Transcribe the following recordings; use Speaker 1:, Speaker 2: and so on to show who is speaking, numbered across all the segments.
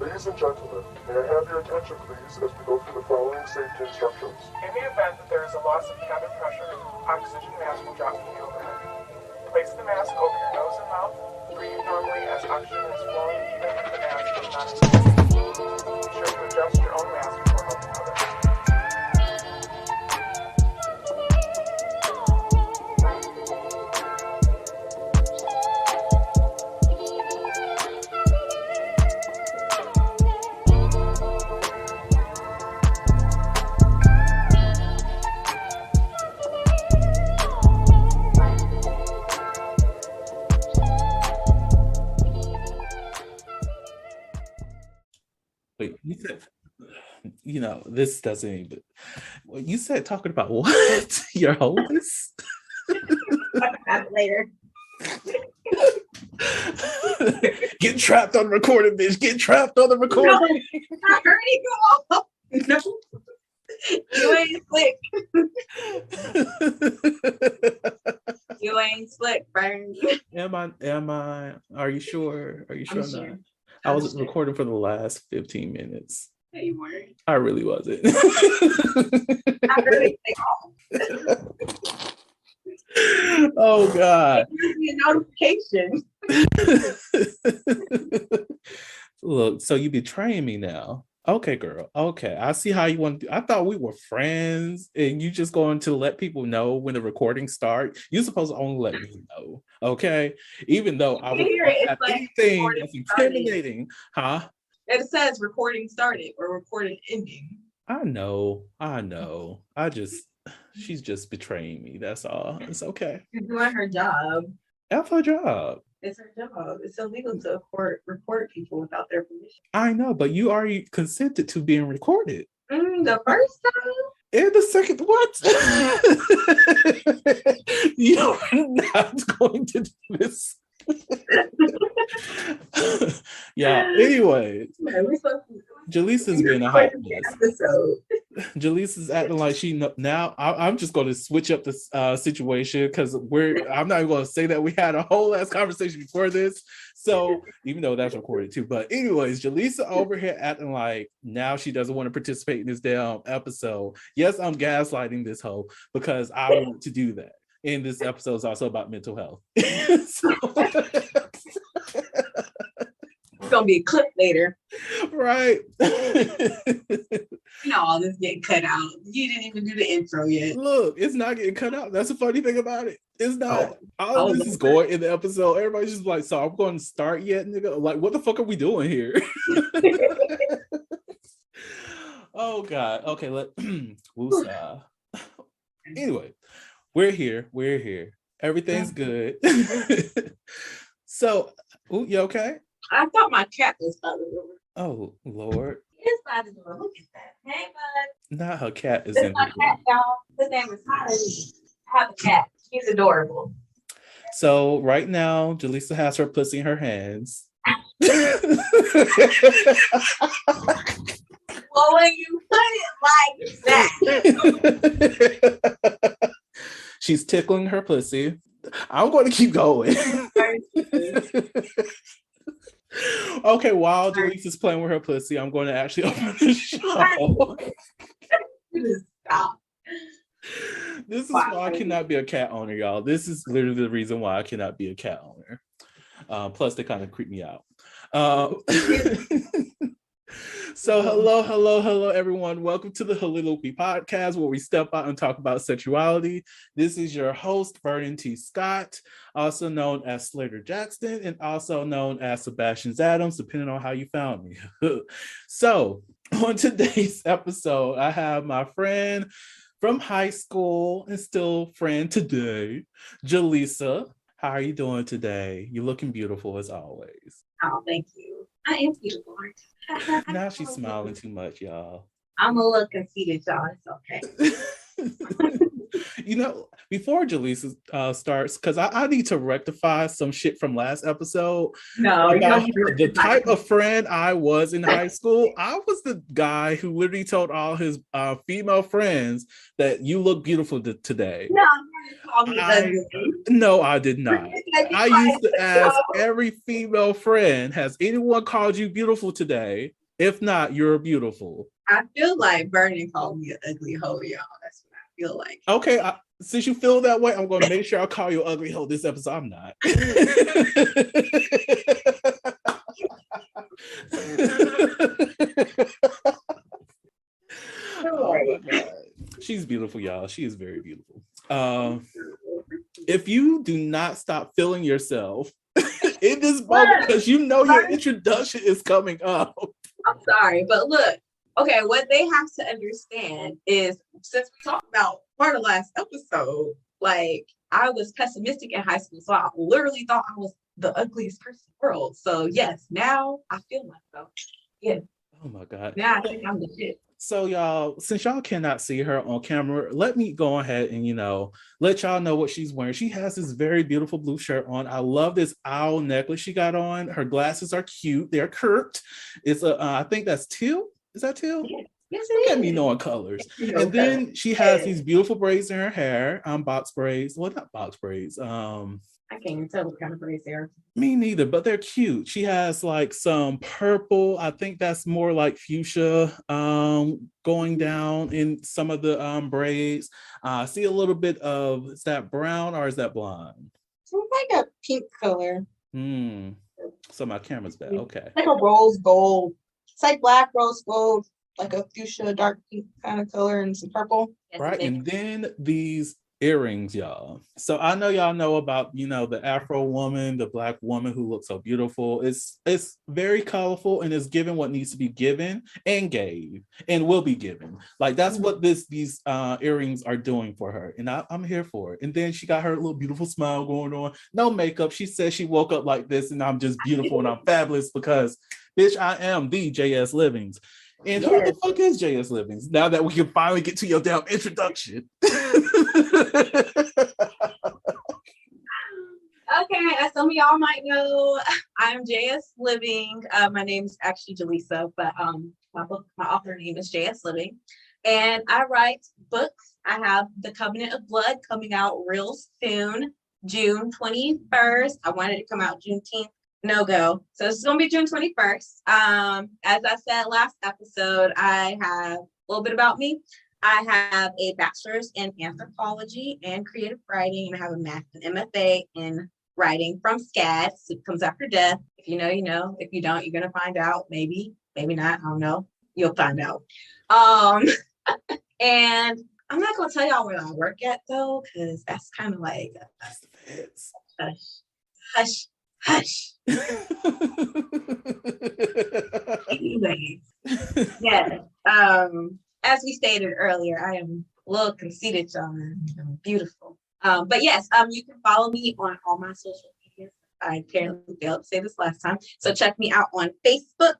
Speaker 1: Ladies and gentlemen, may I have your attention please as we go through the following safety instructions. In the event that there is a loss of cabin pressure, oxygen mask will drop from the overhead. Place the mask over your nose and mouth. Breathe normally as oxygen is flowing even if the mask is not inflated. Be sure to adjust your own mask before helping others.
Speaker 2: Wait, you said, this doesn't even. Well, you said talking about what? Your homeless?
Speaker 3: Talk about it later.
Speaker 2: Get trapped on the recording, bitch. Get trapped on the recording.
Speaker 3: I heard it go off. No, you ain't slick. You ain't slick, Burn.
Speaker 2: Am I? Are you sure? Are you sure?
Speaker 3: I'm
Speaker 2: Not?
Speaker 3: sure.
Speaker 2: I was recording for the last 15 minutes.
Speaker 3: No, you weren't.
Speaker 2: I really wasn't.
Speaker 3: I heard it take off.
Speaker 2: Oh God.
Speaker 3: It gives me a notification.
Speaker 2: Look, so you betraying me now. Okay, girl. Okay. I see how you want to do. I thought we were friends and you just going to let people know when the recording starts. You're supposed to only let me know. Okay. Even though I would have anything that's intimidating. Huh?
Speaker 3: It says recording started or recording ending.
Speaker 2: I know. She's just betraying me. That's all. It's okay.
Speaker 3: She's doing her job.
Speaker 2: F her job.
Speaker 3: It's her job. It's illegal to record people without their permission.
Speaker 2: I know, but you already consented to being recorded.
Speaker 3: The first time?
Speaker 2: And the second, what? You're not going to do this. Yeah, anyway. Jaleesa's being a hot mess. Jaleesa's acting like I'm just going to switch up the situation because I'm not even going to say that we had a whole ass conversation before this. So even though that's recorded too, but anyways, Jaleesa over here acting like now she doesn't want to participate in this damn episode. Yes, I'm gaslighting this hoe because I want to do that. And this episode is also about mental health.
Speaker 3: It's gonna be a clip later,
Speaker 2: right?
Speaker 3: All this getting cut out. You didn't even do the intro yet.
Speaker 2: Look, it's not getting cut out. That's the funny thing about it. It's not. All of this is going in the episode. Everybody's just like, so I'm going to start yet, nigga? Like, what the fuck are we doing here? Oh God. Okay, woosah. Anyway, we're here. Everything's good. So, you okay?
Speaker 3: I thought my cat was by the door.
Speaker 2: Oh Lord.
Speaker 3: It's by the door. Look at that. Hey, bud.
Speaker 2: Not her cat is in
Speaker 3: my cat, y'all. His name is Holly. I have a cat. He's adorable.
Speaker 2: So right now, Jaleesa has her pussy in her hands.
Speaker 3: Well, when you put it like that.
Speaker 2: She's tickling her pussy. I'm going to keep going. Okay, while Jaleesa's playing with her pussy, I'm going to actually open the show.
Speaker 3: Stop.
Speaker 2: This is why I cannot be a cat owner, y'all. This is literally the reason why I cannot be a cat owner. Plus, they kind of creep me out. So hello, everyone. Welcome to the Haliloopy podcast, where we step out and talk about sexuality. This is your host, Vernon T. Scott, also known as Slaytor Jackson, and also known as Sebastian Adams, depending on how you found me. So, on today's episode, I have my friend from high school and still friend today, Jaleesa. How are you doing today? You're looking beautiful as always.
Speaker 3: Oh, thank you. I am beautiful.
Speaker 2: Now she's smiling too much, y'all.
Speaker 3: I'm a little conceited, y'all. It's okay.
Speaker 2: Before Jaleesa starts, because I need to rectify some shit from last episode
Speaker 3: No,
Speaker 2: about the type of friend I was in high school. I was the guy who literally told all his female friends that you look beautiful today.
Speaker 3: No, you called me ugly.
Speaker 2: No, I did not. I used to ask every female friend, has anyone called you beautiful today? If not, you're beautiful.
Speaker 3: I feel like Vernon called me an ugly hoe, y'all. That's what I feel like.
Speaker 2: Okay, since you feel that way, I'm going to make sure I'll call you ugly hoe this episode. I'm not. Oh my God. She's beautiful, y'all. She is very beautiful. If you do not stop feeling yourself in this moment, because your introduction is coming up.
Speaker 3: I'm sorry, but look, okay, what they have to understand is, since we talked about part of last episode, like, I was pessimistic in high school, so I literally thought I was the ugliest person in the world. So yes, now I feel myself. Yeah.
Speaker 2: Oh my God.
Speaker 3: Now I think I'm the shit.
Speaker 2: So y'all, since y'all cannot see her on camera, let me go ahead and, let y'all know what she's wearing. She has this very beautiful blue shirt on. I love this owl necklace she got on. Her glasses are cute. They're curved. It's I think that's teal. Is that teal?
Speaker 3: Yes, it
Speaker 2: Look at
Speaker 3: is.
Speaker 2: me knowing colors. And then she has these beautiful braids in her hair. Box braids. Well, not box braids.
Speaker 3: I can't even tell what kind of braids they are.
Speaker 2: Me neither, but they're cute. She has like some purple. I think that's more like fuchsia going down in some of the braids. I see a little bit of, is that brown or is that blonde?
Speaker 4: It's like a pink color.
Speaker 2: So my camera's bad. Okay.
Speaker 4: Like a rose gold. It's like black rose gold, like a fuchsia dark pink kind of color and some purple.
Speaker 2: Right. And then these earrings, y'all. So I know y'all know about, the Afro woman, the Black woman who looks so beautiful. It's very colorful and is given what needs to be given and gave and will be given. Like, that's what these earrings are doing for her. And I'm here for it. And then she got her little beautiful smile going on. No makeup. She says she woke up like this and I'm just beautiful and I'm fabulous because, bitch, I am the JS Livings. And who the fuck is JS Livings? Now that we can finally get to your damn introduction.
Speaker 3: Okay, as some of y'all might know, I'm JS Living. My name is actually Jaleesa, but my author name is JS Living. And I write books. I have The Covenant of Blood coming out real soon, June 21st. I wanted it to come out Juneteenth. No go. So it's going to be June 21st. As I said last episode, I have a little bit about me. I have a bachelor's in anthropology and creative writing, and I have a an MFA in writing from SCAD. So it comes after death. If you know, you know. If you don't, you're going to find out. Maybe not. I don't know. You'll find out. And I'm not going to tell y'all where I work at, though, because that's kind of like hush. Anyways, yes. As we stated earlier, I am a little conceited, y'all. I'm beautiful. But yes, you can follow me on all my social media. I apparently failed to say this last time. So check me out on Facebook,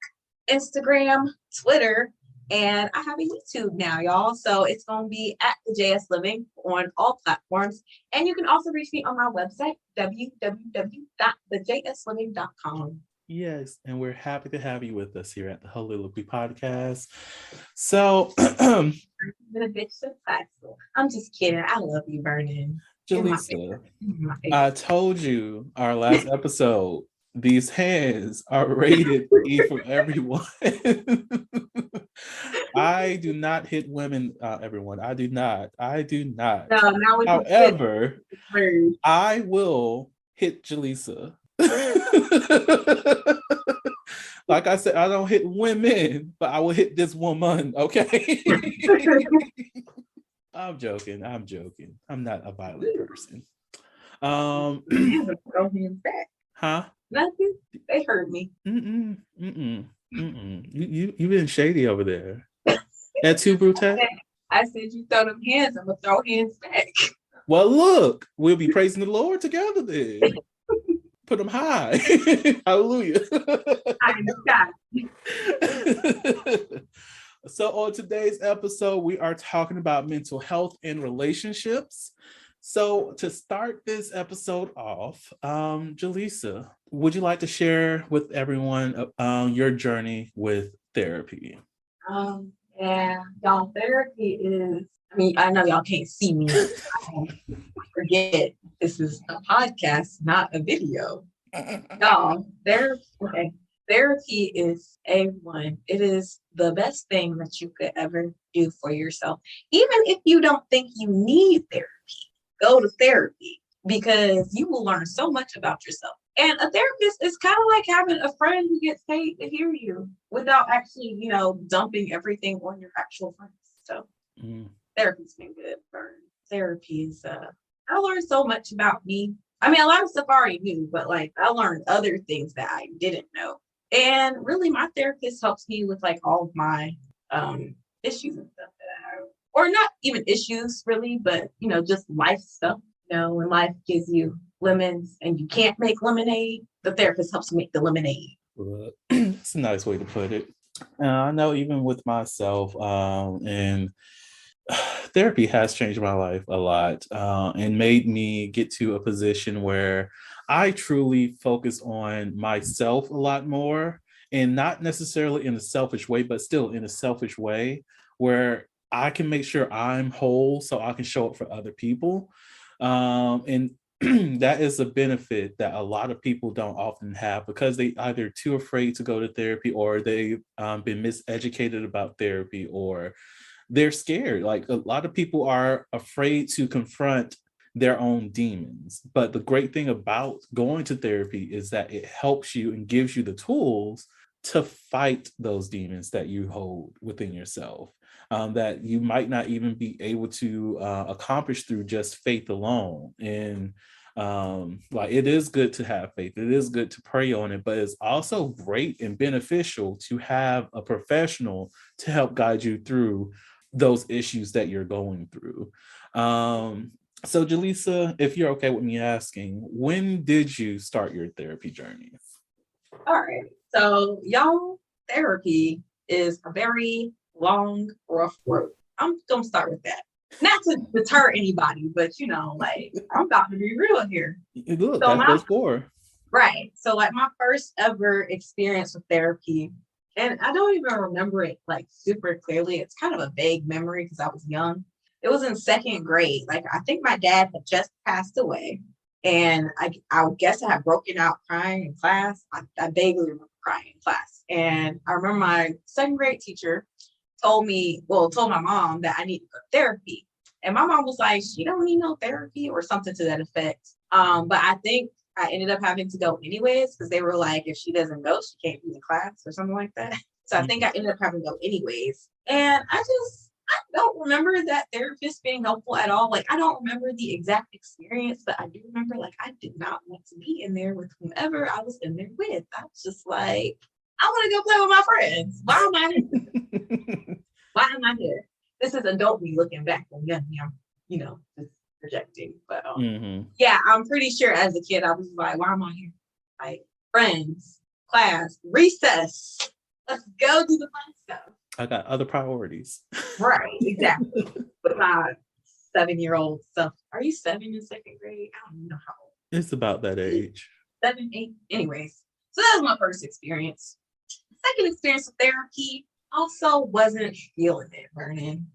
Speaker 3: Instagram, Twitter, and I have a YouTube now, y'all. So it's going to be at the JS Living on all platforms. And you can also reach me on my website, www.thejsliving.com.
Speaker 2: Yes, and we're happy to have you with us here at the Holiloquy Podcast. So,
Speaker 3: I'm just kidding. I love you, Vernon.
Speaker 2: Jaleesa, I told you our last episode, these hands are rated E for everyone. I do not hit women, everyone. I do not.
Speaker 3: No,
Speaker 2: however, I will hit Jaleesa. Like I said, I don't hit women, but I will hit this woman, okay? I'm joking. I'm not a violent person.
Speaker 3: Huh? Nothing. They heard me.
Speaker 2: You've been shady over there. That too, Brute?
Speaker 3: I said you throw them hands, I'm gonna throw hands back.
Speaker 2: Well, look, we'll be praising the Lord together then. Put them high. Hallelujah.
Speaker 3: I know.
Speaker 2: So on today's episode, we are talking about mental health and relationships. So to start this episode off, Jaleesa, would you like to share with everyone your journey with therapy?
Speaker 3: Yeah, y'all, therapy is, I mean, I know y'all can't see me. Forget this is a podcast, not a video. Y'all, therapy is A1. It is the best thing that you could ever do for yourself. Even if you don't think you need therapy, go to therapy because you will learn so much about yourself. And a therapist is kind of like having a friend who gets paid to hear you without actually, dumping everything on your actual friends. So therapy's been good. Therapy is, I learned so much about me. I mean, a lot of stuff I already knew, but like I learned other things that I didn't know. And really my therapist helps me with like all of my issues and stuff that I have. Or not even issues really, but just life stuff. When life gives you lemons and you can't make lemonade, the therapist helps you make the lemonade.
Speaker 2: That's a nice way to put it. I know even with myself, and therapy has changed my life a lot and made me get to a position where I truly focus on myself a lot more, and not necessarily in a selfish way, but still in a selfish way where I can make sure I'm whole so I can show up for other people. And that is a benefit that a lot of people don't often have because they either too afraid to go to therapy, or they've been miseducated about therapy, or they're scared. Like a lot of people are afraid to confront their own demons. But the great thing about going to therapy is that it helps you and gives you the tools to fight those demons that you hold within yourself, that you might not even be able to accomplish through just faith alone. And like it is good to have faith, it is good to pray on it, but it's also great and beneficial to have a professional to help guide you through those issues that you're going through. So Jaleesa, if you're okay with me asking, when did you start your therapy journey?
Speaker 3: All right. So y'all, therapy is a very long, rough road. I'm gonna start with that. Not to deter anybody, but I'm about to be real here.
Speaker 2: Look, so that's for.
Speaker 3: Right. So like my first ever experience with therapy, and I don't even remember it like super clearly. It's kind of a vague memory because I was young. It was in second grade. Like I think my dad had just passed away. And I guess I had broken out crying in class. I vaguely remember crying in class. And I remember my second grade teacher told my mom that I need to go to therapy. And my mom was like, she don't need no therapy or something to that effect. But I think I ended up having to go anyways because they were like, if she doesn't go, she can't be in class or something like that. So I think I ended up having to go anyways. And I don't remember that therapist being helpful at all. Like, I don't remember the exact experience, but I do remember, like, I did not want to be in there with whomever I was in there with. I was just like, I want to go play with my friends. Why am I here? Why am I here? This is adult me looking back on young me. I'm, just projecting. But yeah, I'm pretty sure as a kid, I was like, why am I here? Like, friends, class, recess. Let's go do the fun stuff.
Speaker 2: I got other priorities.
Speaker 3: Right, exactly. But my 7-year-old self. Are you 7 in second grade? I don't know how old.
Speaker 2: It's about that age.
Speaker 3: 7, 8. Anyways, so that was my first experience. Second experience with therapy, also wasn't feeling it, Vernon.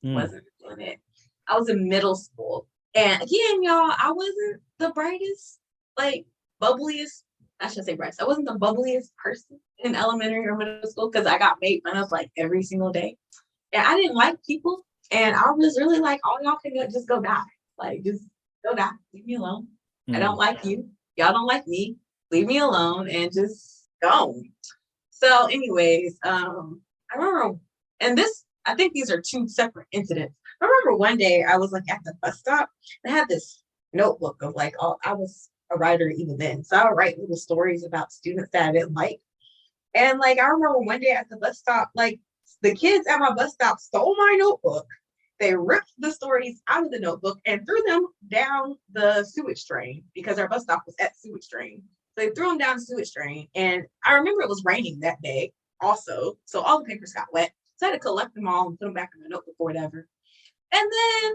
Speaker 3: Wasn't feeling it. I was in middle school. And again, y'all, I wasn't the brightest, like bubbliest. I should say brightest. I wasn't the bubbliest person in elementary or middle school because I got made fun of like every single day. And I didn't like people. And I was really like, all y'all can just go die. Like, just go die. Leave me alone. I don't like you. Y'all don't like me. Leave me alone and just go. So anyways, I remember, and I think these are two separate incidents. I remember one day I was like at the bus stop and I had this notebook of like, I was a writer even then. So I would write little stories about students that I didn't like. And like, I remember one day at the bus stop, like the kids at my bus stop stole my notebook. They ripped the stories out of the notebook and threw them down the sewage drain because our bus stop was at sewage drain. So they threw them down the sewage drain. And I remember it was raining that day also. So all the papers got wet. So I had to collect them all and put them back in the notebook or whatever. And then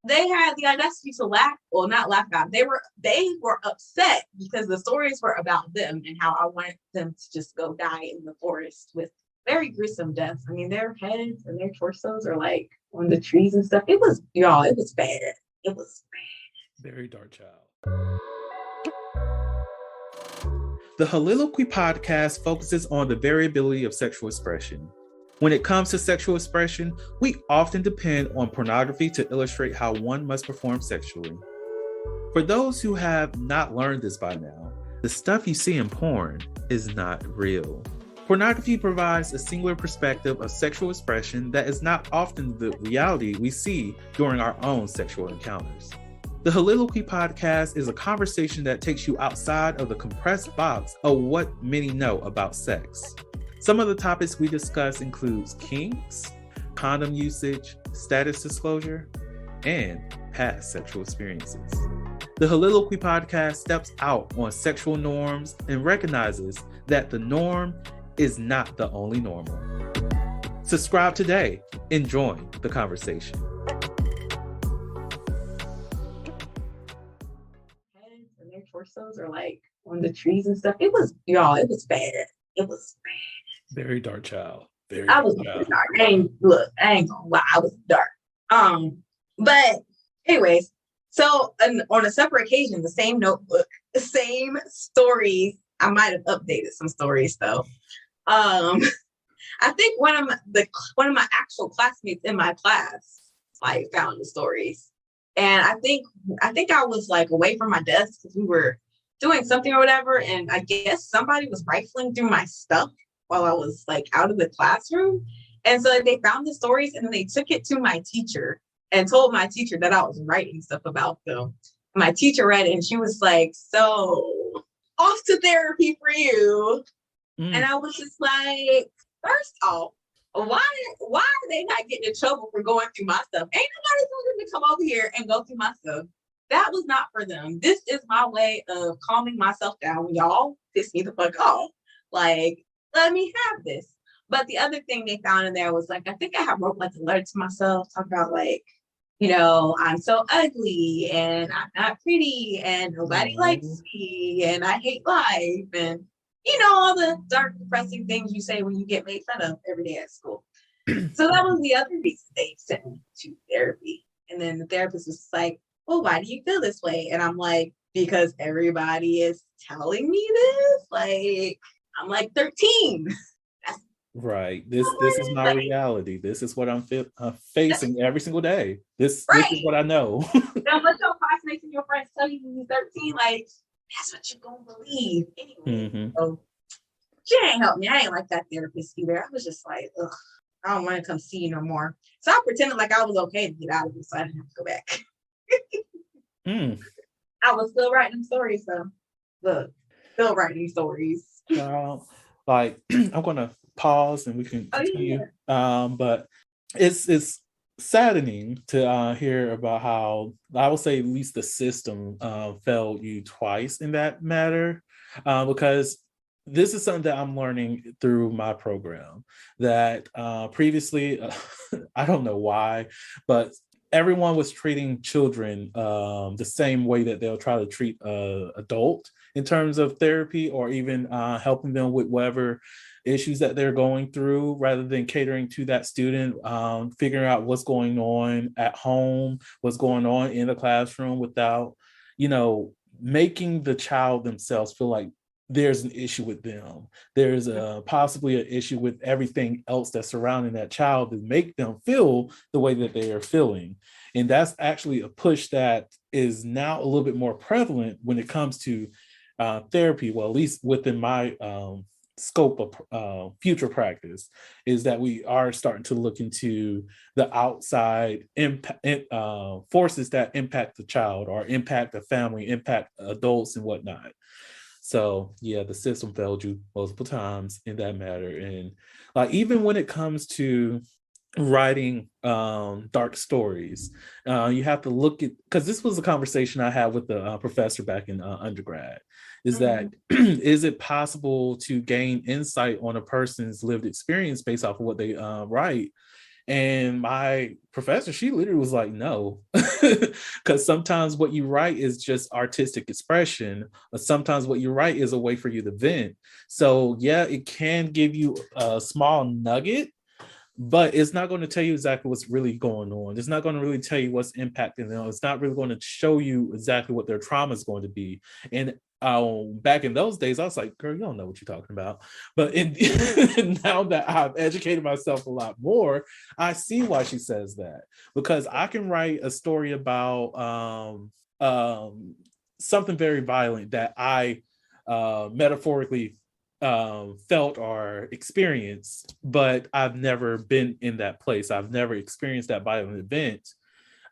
Speaker 3: they had the audacity to laugh, well, not laugh about it. They were upset because the stories were about them and how I wanted them to just go die in the forest with very gruesome deaths. I mean, their heads and their torsos are like on the trees and stuff. It was, y'all, it was bad. It was bad.
Speaker 2: Very dark child. The Holiloquy podcast focuses on the variability of sexual expression. When it comes to sexual expression, we often depend on pornography to illustrate how one must perform sexually. For those who have not learned this by now, the stuff you see in porn is not real. Pornography provides a singular perspective of sexual expression that is not often the reality we see during our own sexual encounters. The Holiloquy podcast is a conversation that takes you outside of the compressed box of what many know about sex. Some of the topics we discuss includes kinks, condom usage, status disclosure, and past sexual experiences. The Holiloquy podcast steps out on sexual norms and recognizes that the norm is not the only normal. Subscribe today and join the conversation.
Speaker 3: Heads and their torsos are like on the trees and stuff. It was, y'all, it was bad. It was bad.
Speaker 2: Very dark child. Very
Speaker 3: I
Speaker 2: dark
Speaker 3: was
Speaker 2: child.
Speaker 3: dark. I ain't gonna lie, I was dark. But anyways, so on a separate occasion, the same notebook, the same stories. I might have updated some stories though. I think one of my actual classmates in my class like found the stories, and I think I was like away from my desk because we were doing something or whatever, and I guess somebody was rifling through my stuff while I was like out of the classroom. And so they found the stories and then they took it to my teacher and told my teacher that I was writing stuff about them. My teacher read it and she was like, so off to therapy for you. And I was just like, first off, why are they not getting in trouble for going through my stuff? Ain't nobody told them to come over here and go through my stuff. That was not for them. This is my way of calming myself down when y'all piss me the fuck off. Like, let me have this. But the other thing they found in there was like, I think I have wrote like a letter to myself, talk about like, you know, I'm so ugly and I'm not pretty and nobody likes me and I hate life and, you know, all the dark, depressing things you say when you get made fun of every day at school. So that was the other reason they sent me to therapy. And then the therapist was like, well, why do you feel this way? And I'm like, because everybody is telling me this. Like, I'm like 13.
Speaker 2: Right. This is my reality. This is what I'm facing every single day. This is what I know.
Speaker 3: Now, let your classmates and your friends tell you when you're 13, like, that's what you're going to believe. Anyway, so she ain't helped me. I ain't like that therapist either. I was just like, ugh, I don't want to come see you no more. So I pretended like I was okay to get out of it so I didn't have to go back. I was still writing stories, though. Look, still writing stories.
Speaker 2: Like, I'm going to pause and we can continue. But it's saddening to hear about how, I would say at least the system failed you twice in that matter, because this is something that I'm learning through my program that previously, I don't know why, but everyone was treating children the same way that they'll try to treat an adult in terms of therapy or even helping them with whatever issues that they're going through, rather than catering to that student, figuring out what's going on at home, what's going on in the classroom, without, you know, making the child themselves feel like there's an issue with them. There's possibly an issue with everything else that's surrounding that child to make them feel the way that they are feeling. And that's actually a push that is now a little bit more prevalent when it comes to therapy. Well, at least within my scope of future practice, is that we are starting to look into the outside forces that impact the child or impact the family, impact adults and whatnot. So yeah, the system failed you multiple times in that matter. And like, even when it comes to writing dark stories, you have to look at, because this was a conversation I had with the professor back in undergrad, is that is it possible to gain insight on a person's lived experience based off of what they write? And my professor, she literally was like, no, because sometimes what you write is just artistic expression, but sometimes what you write is a way for you to vent. So yeah, it can give you a small nugget, but it's not going to tell you exactly what's really going on. It's not going to really tell you what's impacting them. It's not really going to show you exactly what their trauma is going to be. And back in those days, I was like, girl, you don't know what you're talking about. But now that I've educated myself a lot more, I see why she says that. Because I can write a story about something very violent that I metaphorically felt or experienced, but I've never been in that place. I've never experienced that violent event.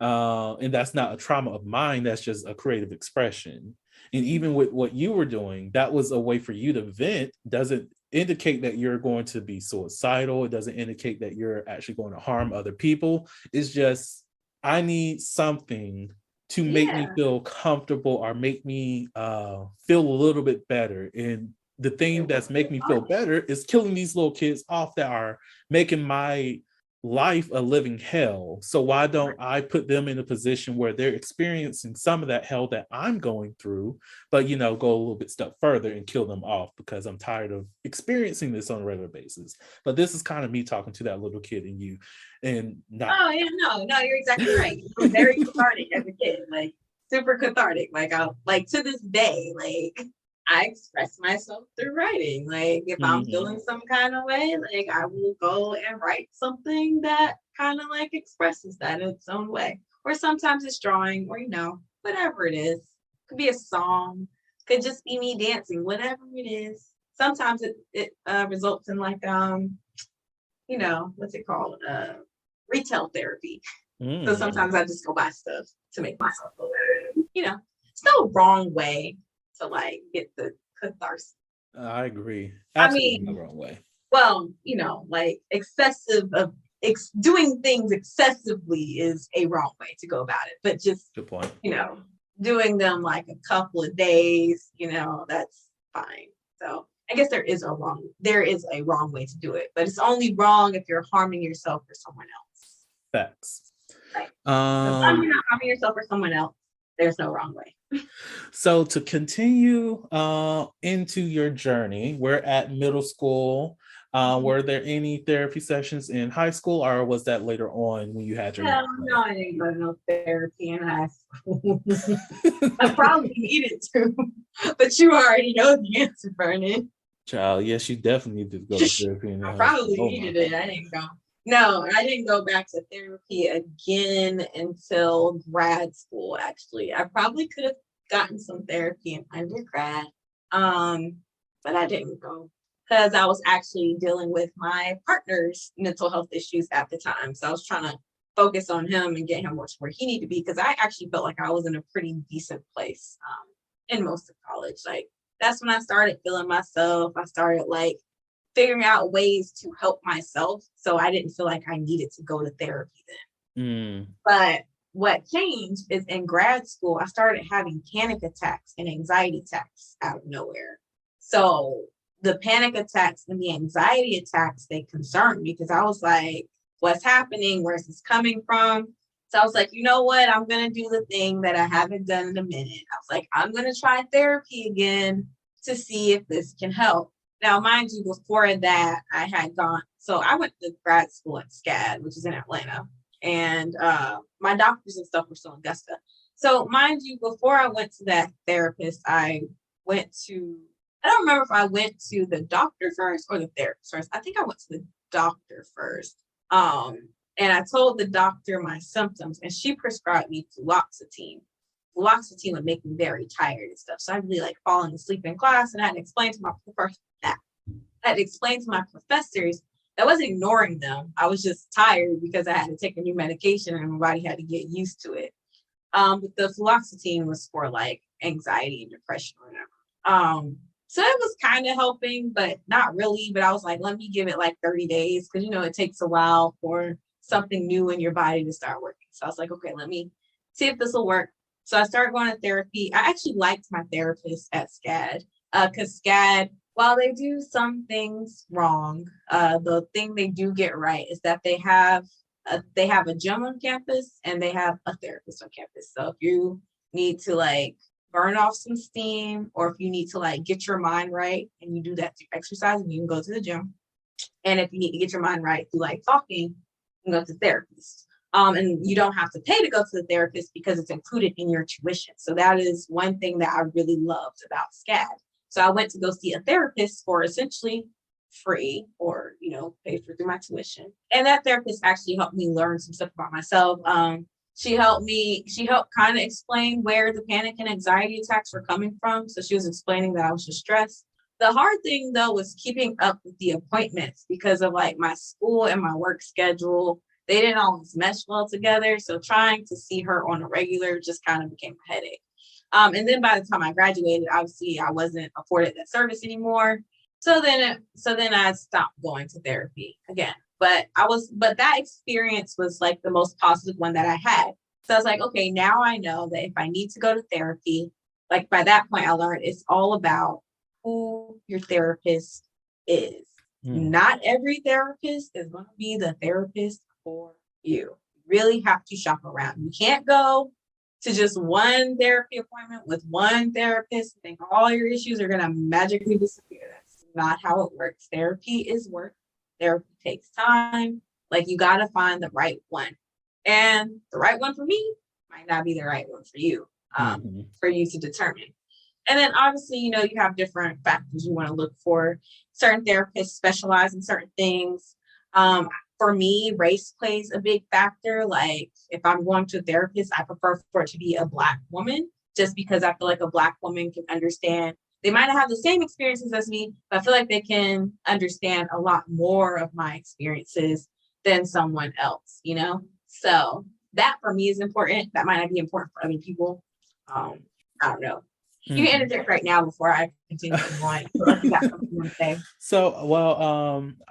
Speaker 2: And that's not a trauma of mine. That's just a creative expression. And even with what you were doing, that was a way for you to vent. Doesn't indicate that you're going to be suicidal. It doesn't indicate that you're actually going to harm other people. It's just, I need something to make me feel comfortable or make me feel a little bit better. And the thing that's making me feel better is killing these little kids off that are making my life a living hell. So why don't I put them in a position where they're experiencing some of that hell that I'm going through, but go a little bit step further and kill them off because I'm tired of experiencing this on a regular basis. But this is kind of me talking to that little kid in you, and not.
Speaker 3: Oh yeah, no, you're exactly right. It was very cathartic as a kid, like super cathartic. Like to this day, like I express myself through writing. Like if I'm feeling some kind of way, like I will go and write something that kind of like expresses that in its own way. Or sometimes it's drawing, or whatever it is. Could be a song, could just be me dancing, whatever it is. Sometimes it results in like what's it called? Retail therapy. So sometimes I just go buy stuff to make myself feel better. It's no wrong way to like get the catharsis.
Speaker 2: I agree. Absolutely no wrong way.
Speaker 3: Well, like excessive of doing things excessively is a wrong way to go about it. But just
Speaker 2: good point.
Speaker 3: Doing them like a couple of days, that's fine. So I guess there is a wrong way to do it, but it's only wrong if you're harming yourself or someone else.
Speaker 2: Facts.
Speaker 3: Right. If you're not harming yourself or someone else, there's no wrong way.
Speaker 2: So to continue into your journey, we're at middle school. Were there any therapy sessions in high school, or was that later on when you had your?
Speaker 3: No, I didn't go to no therapy in high school. I probably needed to, but you already know the answer, Vernon.
Speaker 2: Child, yes, you definitely need to go to therapy.
Speaker 3: I probably needed it. I didn't go. No, I didn't go back to therapy again until grad school, actually. I probably could have gotten some therapy in undergrad, but I didn't go because I was actually dealing with my partner's mental health issues at the time. So I was trying to focus on him and get him where he needed to be, because I actually felt like I was in a pretty decent place in most of college. Like, that's when I started feeling myself. I started like figuring out ways to help myself. So I didn't feel like I needed to go to therapy then. But what changed is in grad school, I started having panic attacks and anxiety attacks out of nowhere. So the panic attacks and the anxiety attacks, they concerned me because I was like, what's happening? Where's this coming from? So I was like, you know what? I'm going to do the thing that I haven't done in a minute. I was like, I'm going to try therapy again to see if this can help. Now, mind you, before that, I had gone, so I went to grad school at SCAD, which is in Atlanta, and my doctors and stuff were still in Augusta. So mind you, before I went to that therapist, I don't remember if I went to the doctor first or the therapist first. I think I went to the doctor first. And I told the doctor my symptoms, and she prescribed me fluoxetine. Fluoxetine would make me very tired and stuff. So I'd be like falling asleep in class, and I had to explain to my professors. I wasn't ignoring them. I was just tired because I had to take a new medication and my body had to get used to it. But the fluoxetine was for like anxiety and depression or whatever. So it was kind of helping, but not really. But I was like, let me give it like 30 days because, it takes a while for something new in your body to start working. So I was like, okay, let me see if this will work. So I started going to therapy. I actually liked my therapist at SCAD because SCAD, while they do some things wrong, the thing they do get right is that they have a gym on campus and they have a therapist on campus. So if you need to like burn off some steam, or if you need to like get your mind right, and you do that through exercise, and you can go to the gym. And if you need to get your mind right through like talking, you can go to therapists. And you don't have to pay to go to the therapist because it's included in your tuition. So that is one thing that I really loved about SCAD. So I went to go see a therapist for essentially free, or, paid for through my tuition. And that therapist actually helped me learn some stuff about myself. She helped kind of explain where the panic and anxiety attacks were coming from. So she was explaining that I was just stressed. The hard thing though was keeping up with the appointments because of like my school and my work schedule. They didn't always mesh well together. So trying to see her on a regular just kind of became a headache. And then by the time I graduated, obviously I wasn't afforded that service anymore. So then I stopped going to therapy again. But that experience was like the most positive one that I had. So I was like, okay, now I know that if I need to go to therapy, like by that point I learned it's all about who your therapist is. Not every therapist is going to be the therapist for you. You really have to shop around. You can't go to just one therapy appointment with one therapist and think all your issues are going to magically disappear. That's not how it works. Therapy is work. Therapy takes time. Like you got to find the right one. And the right one for me might not be the right one for you, for you to determine. And then obviously, you have different factors you want to look for. Certain therapists specialize in certain things. For me, race plays a big factor. Like if I'm going to a therapist, I prefer for it to be a Black woman, just because I feel like a Black woman can understand. They might not have the same experiences as me, but I feel like they can understand a lot more of my experiences than someone else, So that for me is important. That might not be important for other people. I don't know. You can interject right now before I continue on. You got something you want to say.
Speaker 2: So,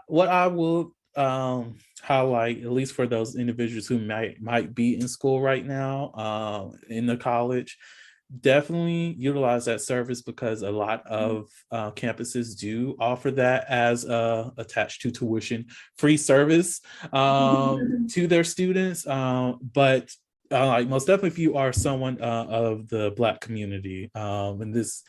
Speaker 2: what I will highlight, at least for those individuals who might be in school right now, in the college, definitely utilize that service, because a lot of campuses do offer that as attached to tuition free service to their students. But like most definitely, if you are someone of the Black community, and this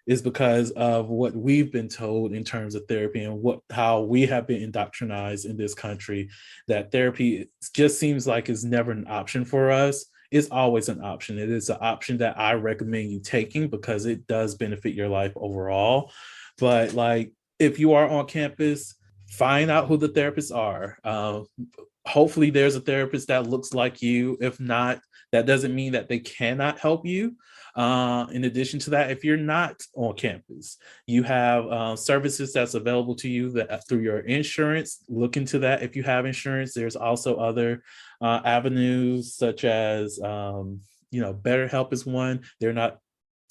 Speaker 2: is because of what we've been told in terms of therapy and how we have been indoctrinized in this country, that therapy just seems like it's never an option for us. It's always an option. It is an option that I recommend you taking because it does benefit your life overall. But like, if you are on campus, find out who the therapists are. Hopefully there's a therapist that looks like you. If not, that doesn't mean that they cannot help you. In addition to that, if you're not on campus, you have services that's available to you through your insurance. Look into that. If you have insurance, there's also other avenues such as, BetterHelp is one. They're not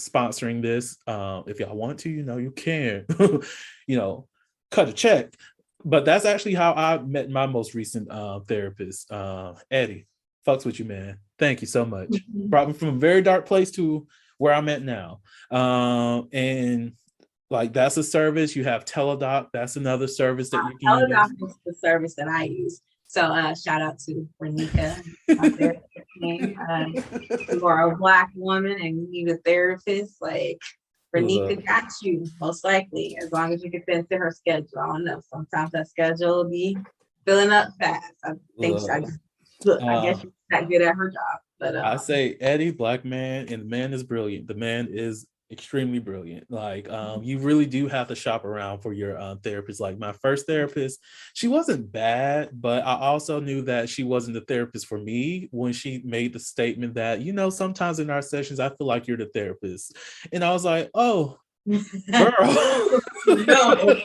Speaker 2: sponsoring this. If y'all want to, you can, cut a check. But that's actually how I met my most recent therapist, Eddie. Fucks with you, man. Thank you so much. Brought me from a very dark place to where I'm at now. And like, that's a service. You have Teledoc. That's another service that you can use.
Speaker 3: Teledoc is the service that I use. So shout out to Renika. You are a Black woman and you need a therapist. Like, Renika got you, most likely, as long as you can fit into her schedule. I don't know. Sometimes that schedule will be filling up fast. I think I guess she's not good at her job. But
Speaker 2: I say Eddie, Black man, and the man is brilliant. The man is extremely brilliant. Like, you really do have to shop around for your therapist. Like my first therapist, she wasn't bad, but I also knew that she wasn't the therapist for me when she made the statement that, sometimes in our sessions, I feel like you're the therapist. And I was like, oh, girl.
Speaker 3: No.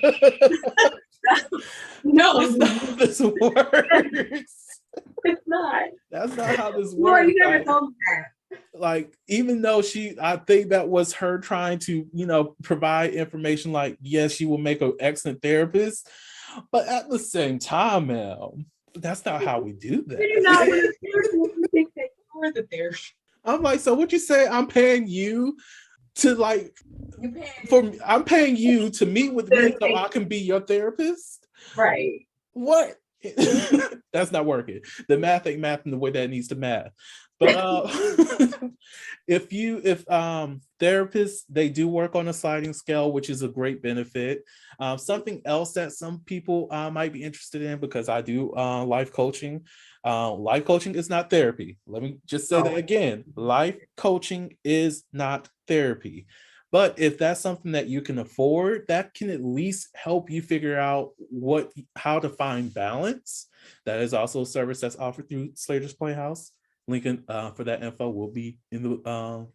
Speaker 2: That's not how this works.
Speaker 3: It's not.
Speaker 2: That's not how this works.
Speaker 3: You never told me that.
Speaker 2: Like, even though I think that was her trying to, provide information, like, yes, she will make an excellent therapist. But at the same time, Mel, That's not how we do
Speaker 3: You're not with
Speaker 2: that.
Speaker 3: the therapist. You think that you're the therapist.
Speaker 2: I'm like, so what you say? I'm paying you to like,
Speaker 3: You pay
Speaker 2: I'm paying you to meet with me so I can be your therapist?
Speaker 3: right.
Speaker 2: What? That's not working. The math ain't mathing the way that it needs to math. But if therapists, they do work on a sliding scale, which is a great benefit. Something else that some people might be interested in, because I do life coaching. Life coaching is not therapy. Let me just say that again. Life coaching is not therapy. But if that's something that you can afford, that can at least help you figure out how to find balance. That is also a service that's offered through Slaytor's Playhouse. Link for that info will be in the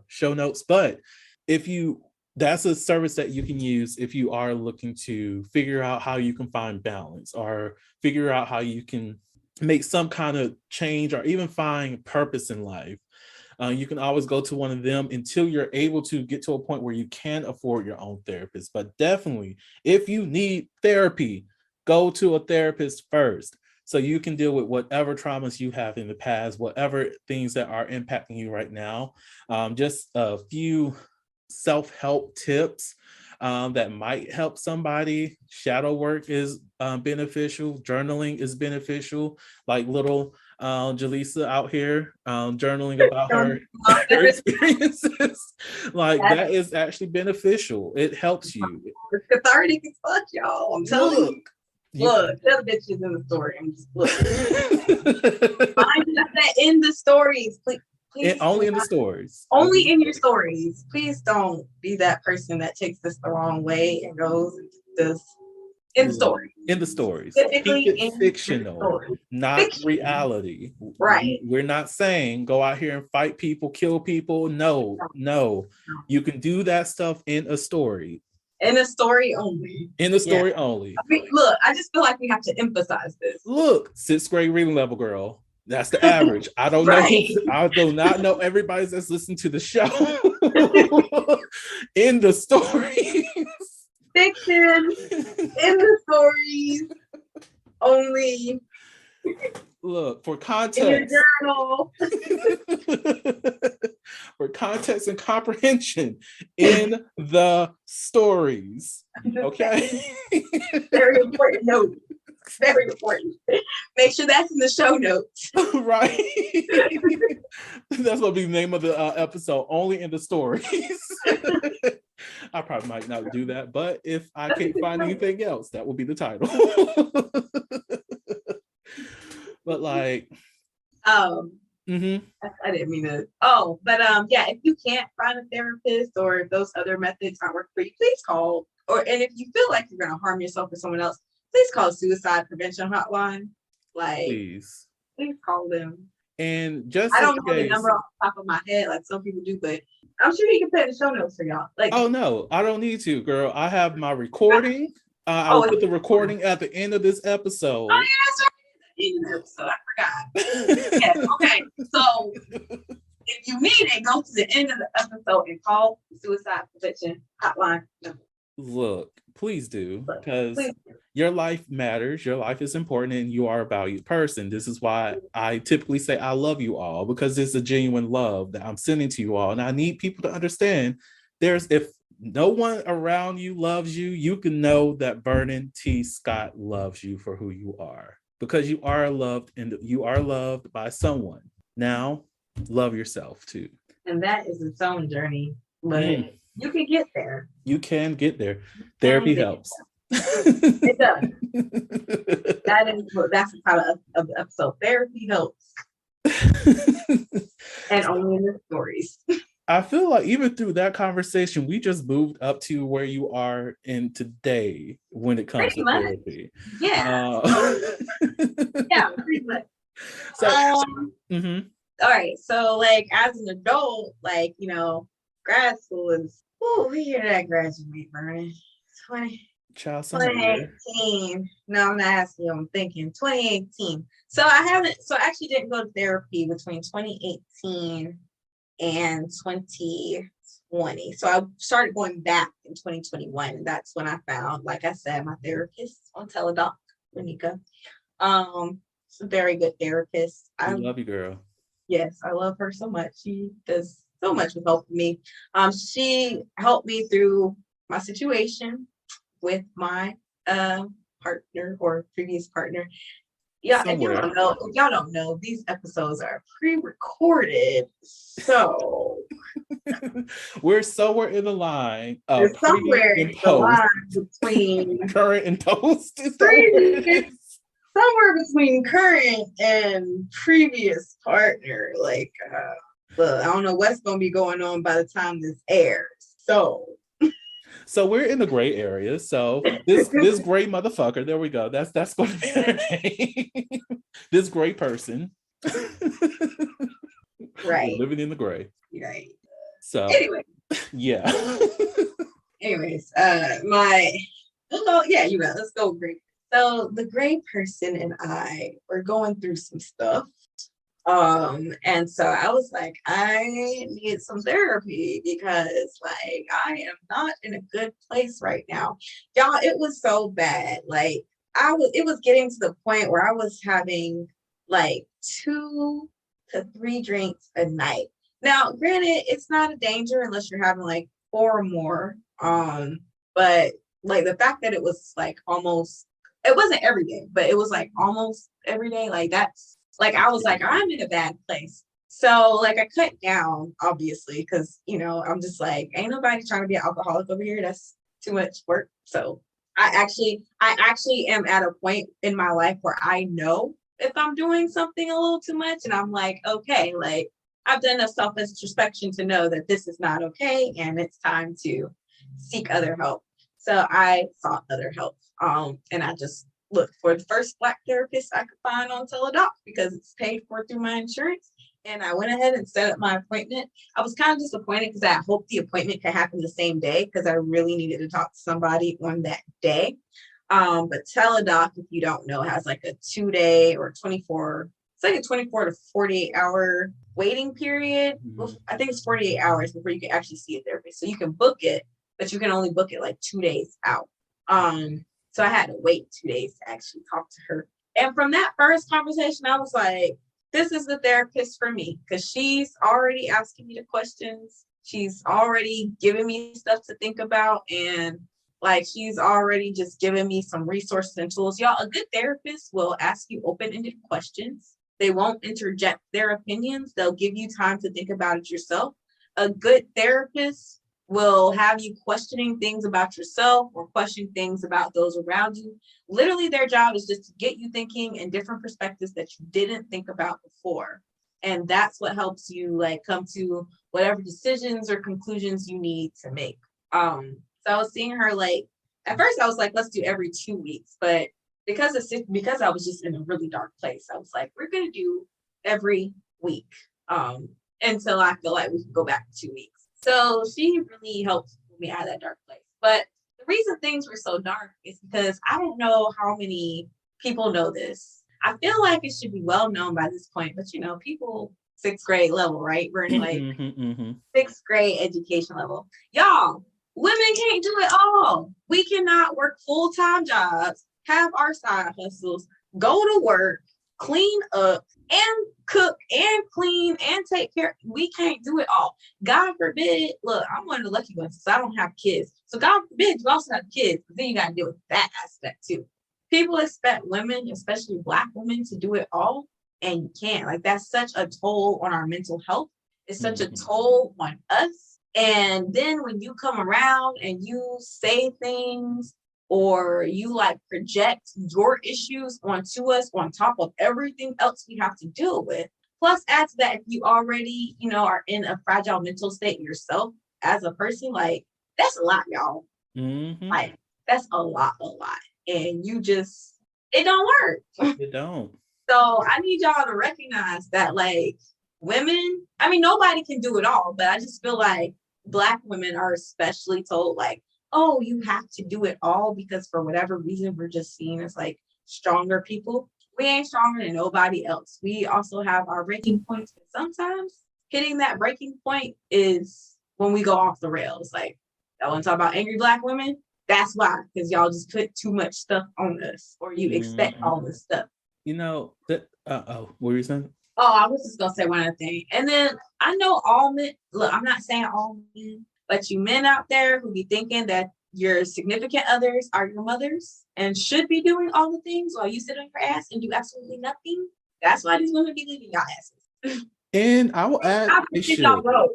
Speaker 2: show notes. But that's a service that you can use if you are looking to figure out how you can find balance, or figure out how you can make some kind of change, or even find purpose in life. You can always go to one of them until you're able to get to a point where you can afford your own therapist. But definitely, if you need therapy, go to a therapist first, so you can deal with whatever traumas you have in the past, whatever things that are impacting you right now. Just a few self-help tips that might help somebody. Shadow work is beneficial. Journaling is beneficial. Like little Jaleesa out here journaling about her experiences. Like that is actually beneficial. It helps you.
Speaker 3: It's cathartic as fuck, y'all. I'm telling you. Look, tell the bitches in the story. I'm just looking. Find that in the stories, please.
Speaker 2: And only in the stories.
Speaker 3: Only in your stories. Please don't be that person that takes this the wrong way and goes this in stories.
Speaker 2: In the stories.
Speaker 3: Typically
Speaker 2: keep it fictional, not reality.
Speaker 3: Right.
Speaker 2: We're not saying go out here and fight people, kill people. No. You can do that stuff in a story.
Speaker 3: In a story only.
Speaker 2: In a story only.
Speaker 3: I mean, look, I just feel like we have to emphasize this.
Speaker 2: Look, 6th grade reading level, girl. That's the average. I don't know. I do not know everybody that's listening to the show in the stories.
Speaker 3: Fiction in the stories only.
Speaker 2: Look, for context.
Speaker 3: In your journal.
Speaker 2: For context and comprehension in the stories. Okay.
Speaker 3: Very important note. Very important. Make sure that's in the show notes.
Speaker 2: Right. That's gonna be the name of the episode. Only in the stories. I probably might not do that, but if I can't find anything else, that will be the title. But like,
Speaker 3: I didn't mean to. If you can't find a therapist, or if those other methods aren't working for you, please call. And if you feel like you're gonna harm yourself or someone else, please call Suicide Prevention Hotline. Please call them.
Speaker 2: And just
Speaker 3: I don't know the number off the top of my head like some people do, but I'm sure he can put in the show notes for y'all.
Speaker 2: Oh no, I don't need to, girl. I have my recording. I'll put the recording at the end of this episode.
Speaker 3: Oh yeah, that's right. In the episode, I forgot. Yes, okay. So if you need it, go to the end of the episode and call the Suicide Prevention Hotline.
Speaker 2: Look, please do, because your life matters. Your life is important, and you are a valued person. This is why I typically say I love you all, because it's a genuine love that I'm sending to you all. And I need people to understand if no one around you loves you, you can know that Vernon T. Scott loves you for who you are, because you are loved, and you are loved by someone. Now, love yourself too.
Speaker 3: And that is its own journey, but you can get there.
Speaker 2: You can get there. Therapy helps.
Speaker 3: It does. That's the title of the episode. Therapy helps. And only in the stories.
Speaker 2: I feel like even through that conversation, we just moved up to where you are in today when it comes to therapy.
Speaker 3: Yeah. Yeah, pretty much.
Speaker 2: So,
Speaker 3: all right. So like as an adult, grad school is what year did I graduate, Vernon? 2018. No, I'm not asking you, I'm thinking 2018. So I actually didn't go to therapy between 2018 and 2020. So I started going back in 2021. And that's when I found, like I said, my therapist on Teledoc, Renika. She's a very good therapist.
Speaker 2: I love you, girl.
Speaker 3: Yes, I love her so much. She does so much with helping me. She helped me through my situation with my partner or previous partner. Yeah, if y'all don't know, these episodes are pre-recorded. So
Speaker 2: we're somewhere in the line.
Speaker 3: Somewhere in the line between
Speaker 2: current and post.
Speaker 3: Somewhere between current and previous partner. Like, I don't know what's gonna be going on by the time this airs.
Speaker 2: So we're in the gray area. So this gray motherfucker, there we go. That's going to be her name. This gray person.
Speaker 3: Right.
Speaker 2: We're living in the gray.
Speaker 3: Right.
Speaker 2: So
Speaker 3: anyway.
Speaker 2: Yeah.
Speaker 3: Anyways, let's go gray. So the gray person and I were going through some stuff. And so I was like, I need some therapy because like I am not in a good place right now. Y'all, it was so bad. Like it was getting to the point where I was having like 2 to 3 drinks a night. Now, granted, it's not a danger unless you're having like 4 or more. But like the fact that it was like it wasn't every day, but it was like almost every day. Like that's like, I was like, I'm in a bad place. So like I cut down, obviously, because, I'm just like, ain't nobody trying to be an alcoholic over here. That's too much work. So I actually am at a point in my life where I know if I'm doing something a little too much and I'm like, okay, like I've done enough self-introspection to know that this is not okay and it's time to seek other help. So I sought other help. And I just looked for the first Black therapist I could find on Teladoc because it's paid for through my insurance. And I went ahead and set up my appointment. I was kind of disappointed because I hoped the appointment could happen the same day because I really needed to talk to somebody on that day. But Teladoc, if you don't know, has like a 2-day or 24, it's like a 24 to 48 hour waiting period. Mm-hmm. I think it's 48 hours before you can actually see a therapist. So you can book it, but you can only book it like 2 days out. So I had to wait 2 days to actually talk to her. And from that first conversation, I was like, this is the therapist for me because she's already asking me the questions. She's already giving me stuff to think about. And like, she's already just giving me some resources and tools. Y'all, a good therapist will ask you open-ended questions. They won't interject their opinions. They'll give you time to think about it yourself. A good therapist will have you questioning things about yourself or question things about those around you. Literally, their job is just to get you thinking in different perspectives that you didn't think about before. And that's what helps you like come to whatever decisions or conclusions you need to make. So I was seeing her like, at first I was like, let's do every 2 weeks. But because I was just in a really dark place, I was like, we're going to do every week until I feel like we can go back to 2 weeks. So she really helped me out of that dark place. But the reason things were so dark is because I don't know how many people know this. I feel like it should be well known by this point, but people 6th grade level, right? We're in like 6th grade education level. Y'all, women can't do it all. We cannot work full-time jobs, have our side hustles, go to work, clean up, and cook and clean and take care. We can't do it all. God forbid. Look, I'm one of the lucky ones, so I don't have kids. So God forbid you also have kids, but then you got to deal with that aspect too. People expect women, especially Black women, to do it all, and you can't. Like, that's such a toll on our mental health. It's such a toll on us. And then when you come around and you say things or you like project your issues onto us on top of everything else we have to deal with. Plus, add to that, if you already, are in a fragile mental state yourself as a person, like, that's a lot, y'all. Mm-hmm. Like, that's a lot. And it don't work.
Speaker 2: It don't.
Speaker 3: So I need y'all to recognize that, like, women, I mean, nobody can do it all, but I just feel like Black women are especially told, like, oh, you have to do it all because for whatever reason, we're just seen as like stronger people. We ain't stronger than nobody else. We also have our breaking points. But sometimes hitting that breaking point is when we go off the rails. Like, I want to talk about angry Black women. That's why, because y'all just put too much stuff on us or you expect all this stuff.
Speaker 2: that what were you saying?
Speaker 3: Oh, I was just gonna say one other thing. And then I know all men, look, I'm not saying all men, but you men out there who be thinking that your significant others are your mothers and should be doing all the things while you sit on your ass and do absolutely nothing. That's why these women be leaving y'all asses.
Speaker 2: And I will add,
Speaker 3: God
Speaker 2: they
Speaker 3: forbid y'all
Speaker 2: should.
Speaker 3: broke.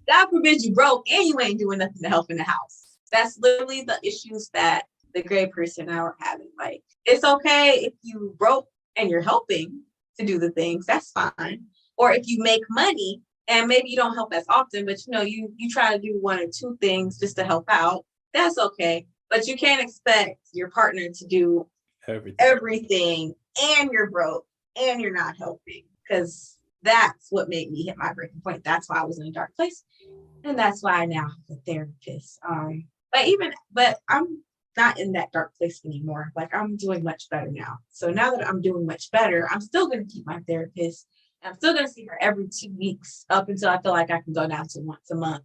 Speaker 3: God forbid you broke and you ain't doing nothing to help in the house. That's literally the issues that the gray person and I were having. Like, it's okay if you broke and you're helping to do the things, that's fine. Or if you make money and maybe you don't help as often, but you try to do one or two things just to help out, that's okay. But you can't expect your partner to do everything and you're broke and you're not helping, because that's what made me hit my breaking point. That's why I was in a dark place. And that's why I now have a therapist. But I'm not in that dark place anymore. Like, I'm doing much better now. So now that I'm doing much better, I'm still going to keep my therapist. I'm still going to see her every 2 weeks up until I feel like I can go down to once a month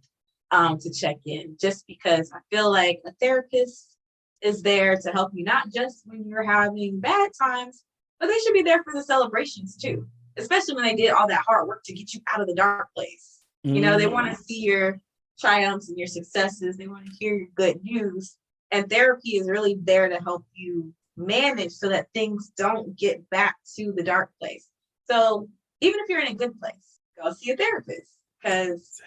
Speaker 3: to check in, just because I feel like a therapist is there to help you, not just when you're having bad times, but they should be there for the celebrations too, especially when they did all that hard work to get you out of the dark place. They want to see your triumphs and your successes. They want to hear your good news. And therapy is really there to help you manage so that things don't get back to the dark place. So even if you're in a good place, go see a therapist, because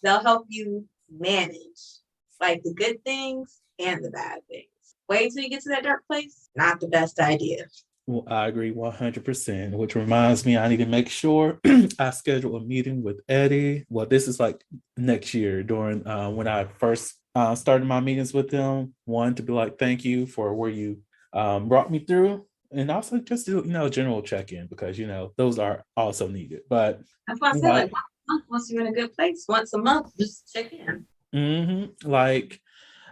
Speaker 3: they'll help you manage like the good things and the bad things. Wait till you get to that dark place, not the best idea.
Speaker 2: Well, I agree 100%, which reminds me, I need to make sure I schedule a meeting with Eddie. Well, this is like next year during when I first started my meetings with him. One, to be like, thank you for where you brought me through. And also just do, general check-in, because, those are also needed. But
Speaker 3: that's why I said, like, once a month, once you're in a good place, once a month, just check in.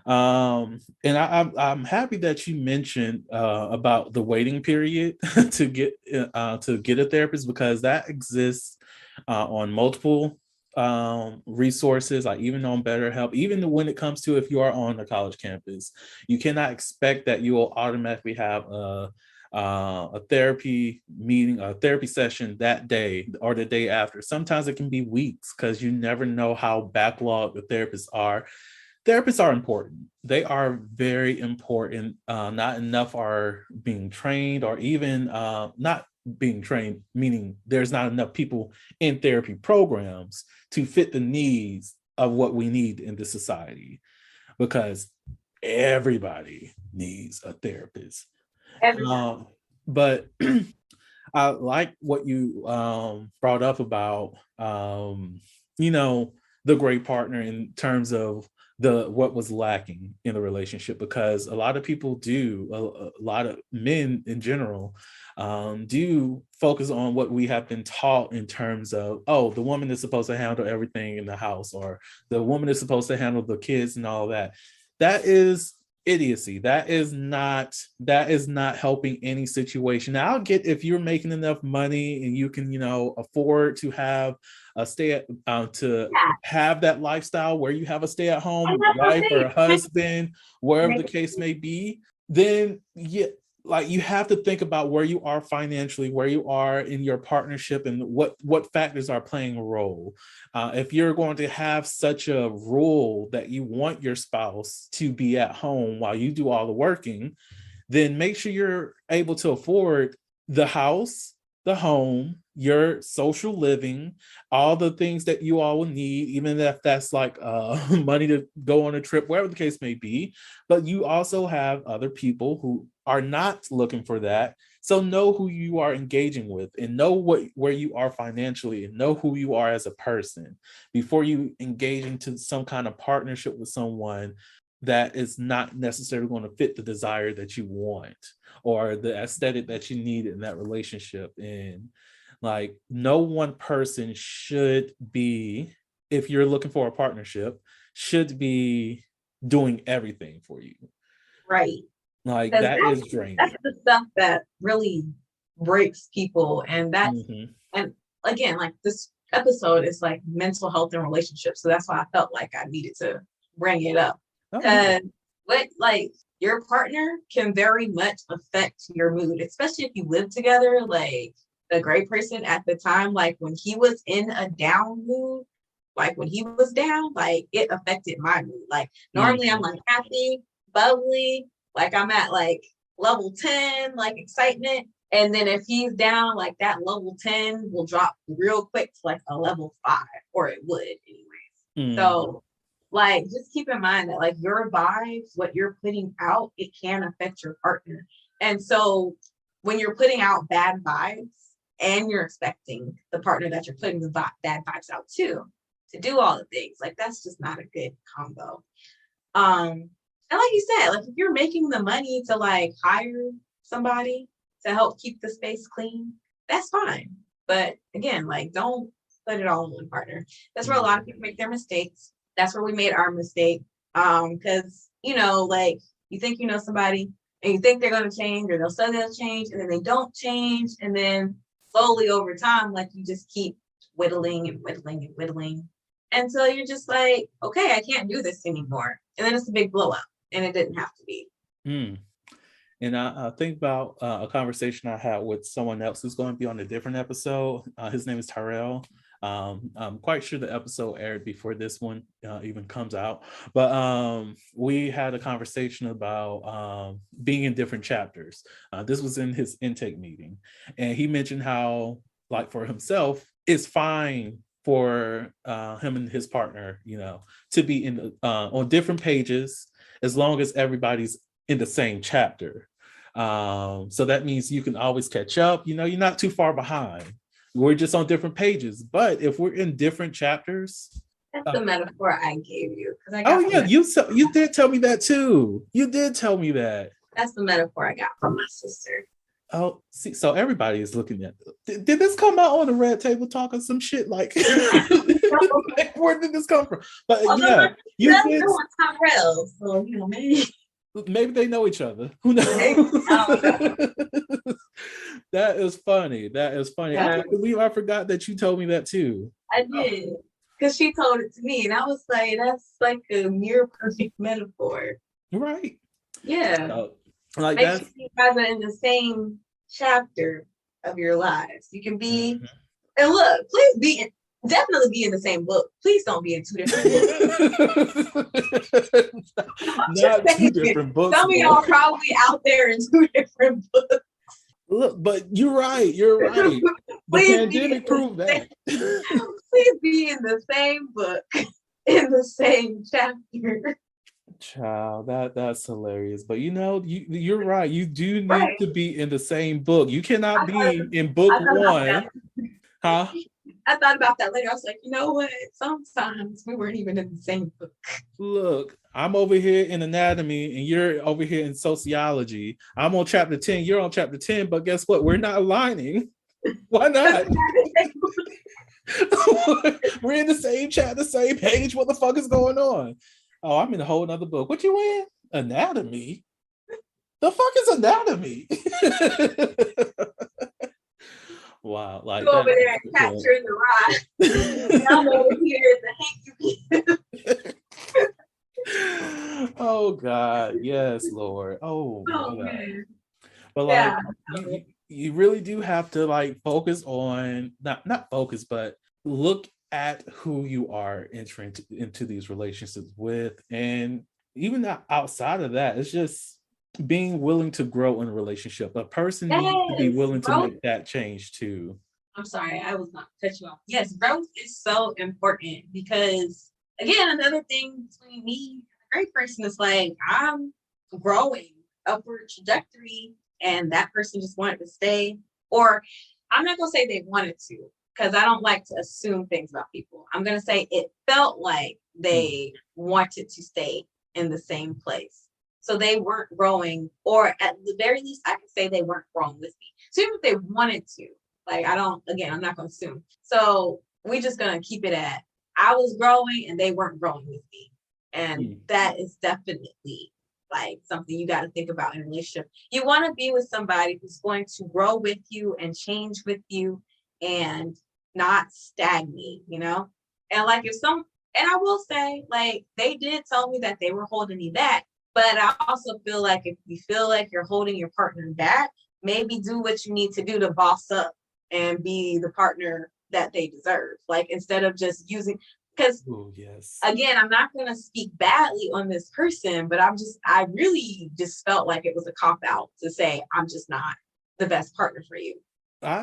Speaker 2: And I'm happy that you mentioned about the waiting period to get a therapist, because that exists on multiple resources, like even on BetterHelp. Even when it comes to if you are on a college campus, you cannot expect that you will automatically have a therapy meeting, a therapy session that day or the day after. Sometimes it can be weeks, because you never know how backlogged the therapists are. Therapists are important. They are very important. Not enough are being trained, or even not being trained, meaning there's not enough people in therapy programs to fit the needs of what we need in this society, because everybody needs a therapist. But I like what you brought up about, the great partner, in terms of what was lacking in the relationship, because a lot of people do, a lot of men in general do focus on what we have been taught in terms of, the woman is supposed to handle everything in the house, or the woman is supposed to handle the kids and all that. That is idiocy. That is not helping any situation. Now, I'll get if you're making enough money and you can, afford to have have that lifestyle where you have a stay-at-home wife or a husband, wherever the case may be, then you have to think about where you are financially, where you are in your partnership, and what factors are playing a role. If you're going to have such a rule that you want your spouse to be at home while you do all the working, then make sure you're able to afford the house, the home, your social living, all the things that you all will need, even if that's like money to go on a trip, wherever the case may be. But you also have other people who are not looking for that. So know who you are engaging with, and know where you are financially, and know who you are as a person before you engage into some kind of partnership with someone that is not necessarily going to fit the desire that you want or the aesthetic that you need in that relationship. And like, no one person should be, if you're looking for a partnership, should be doing everything for you.
Speaker 3: Right.
Speaker 2: Like, that is draining.
Speaker 3: That's the stuff that really breaks people. And that's, and again, like, this episode is like mental health and relationships. So that's why I felt like I needed to bring it up. Because what like your partner can very much affect your mood, especially if you live together. Like the great person at the time, like when he was in a down mood, like when he was down, like it affected my mood. Like normally I'm like happy, bubbly, like I'm at like level 10, like excitement. And then if he's down, like that level 10 will drop real quick to like a level 5, or it would anyways. So like just keep in mind that like your vibes, what you're putting out, it can affect your partner. And so when you're putting out bad vibes and you're expecting the partner that you're putting the bad vibes out to do all the things, like that's just not a good combo. And like you said, like if you're making the money to like hire somebody to help keep the space clean, that's fine. But again, like don't put it all on one partner. That's where a lot of people make their mistakes. That's where we made our mistake. Because you know, like you think you know somebody and you think they're gonna change, or they'll say they'll change, and then they don't change, and then slowly over time, like you just keep whittling and whittling and whittling until you're just like, okay, I can't do this anymore. And then it's a big blow up, and it didn't have to be.
Speaker 2: And I think about a conversation I had with someone else who's going to be on a different episode. His name is Tyrell. I'm quite sure the episode aired before this one even comes out. But we had a conversation about being in different chapters. This was in his intake meeting. And he mentioned how, like for himself, it's fine for him and his partner, you know, to be in on different pages as long as everybody's in the same chapter. So that means you can always catch up. You know, you're not too far behind. We're just on different pages. But if we're in different chapters,
Speaker 3: that's the metaphor I gave you.
Speaker 2: You did tell me that too. You did tell me that.
Speaker 3: That's the metaphor I got from my sister.
Speaker 2: Oh, see, so everybody is looking at. Did this come out on the Red Table Talk or some shit? Like, where did this come from? But yeah, you did.
Speaker 3: Tyrell, so you know,
Speaker 2: maybe they know each other. Who knows? That is funny. That is funny. Yeah. I can't believe I forgot that you told me that too.
Speaker 3: I did, because she told it to me, and I was like, "That's like a near perfect metaphor."
Speaker 2: Right.
Speaker 3: Yeah.
Speaker 2: Like
Speaker 3: make sure you guys are in the same chapter of your lives. You can be, and look, please be. Definitely be in the same book. Please don't be in two different books.
Speaker 2: Not two different books.
Speaker 3: Some of y'all probably out there in two different books.
Speaker 2: Look, but you're right. You're right. The pandemic proved that.
Speaker 3: Please be in the same book, in the same chapter.
Speaker 2: Child, that's hilarious. But you know, you're right. You do need to be in the same book. You cannot be in book one. Huh?
Speaker 3: I thought about that later. I was like, you know what? Sometimes we weren't even in the same book.
Speaker 2: Look, I'm over here in anatomy and you're over here in sociology. I'm on chapter 10, you're on chapter 10, but guess what? We're not aligning. Why not? We're in the same chapter, same page. What the fuck is going on? Oh, I'm in a whole other book. What you in? Anatomy? The fuck is anatomy? Wow, like
Speaker 3: you over there capturing the ride. I'm over here the
Speaker 2: hanky. Oh God, yes, Lord. Oh God. Man. But like you really do have to like focus on not focus, but look at who you are entering into these relationships with, and even outside of that, it's just being willing to grow in a relationship. A person needs to be willing to make that change too.
Speaker 3: I'm sorry, I was not cut you off. Yes, growth is so important because, again, another thing between me and a great person is like, I'm growing upward trajectory and that person just wanted to stay. Or I'm not going to say they wanted to, because I don't like to assume things about people. I'm going to say it felt like they wanted to stay in the same place. So they weren't growing, or at the very least, I could say they weren't growing with me. So even if they wanted to, like, I'm not going to assume. So we're just going to keep it at, I was growing and they weren't growing with me. And that is definitely like something you got to think about in a relationship. You want to be with somebody who's going to grow with you and change with you and not stagnate, you know? And like and I will say, like, they did tell me that they were holding me back. But I also feel like if you feel like you're holding your partner back, maybe do what you need to do to boss up and be the partner that they deserve. Like instead of just using, because
Speaker 2: yes.
Speaker 3: Again, I'm not going to speak badly on this person, but I really just felt like it was a cop out to say, I'm just not the best partner for you.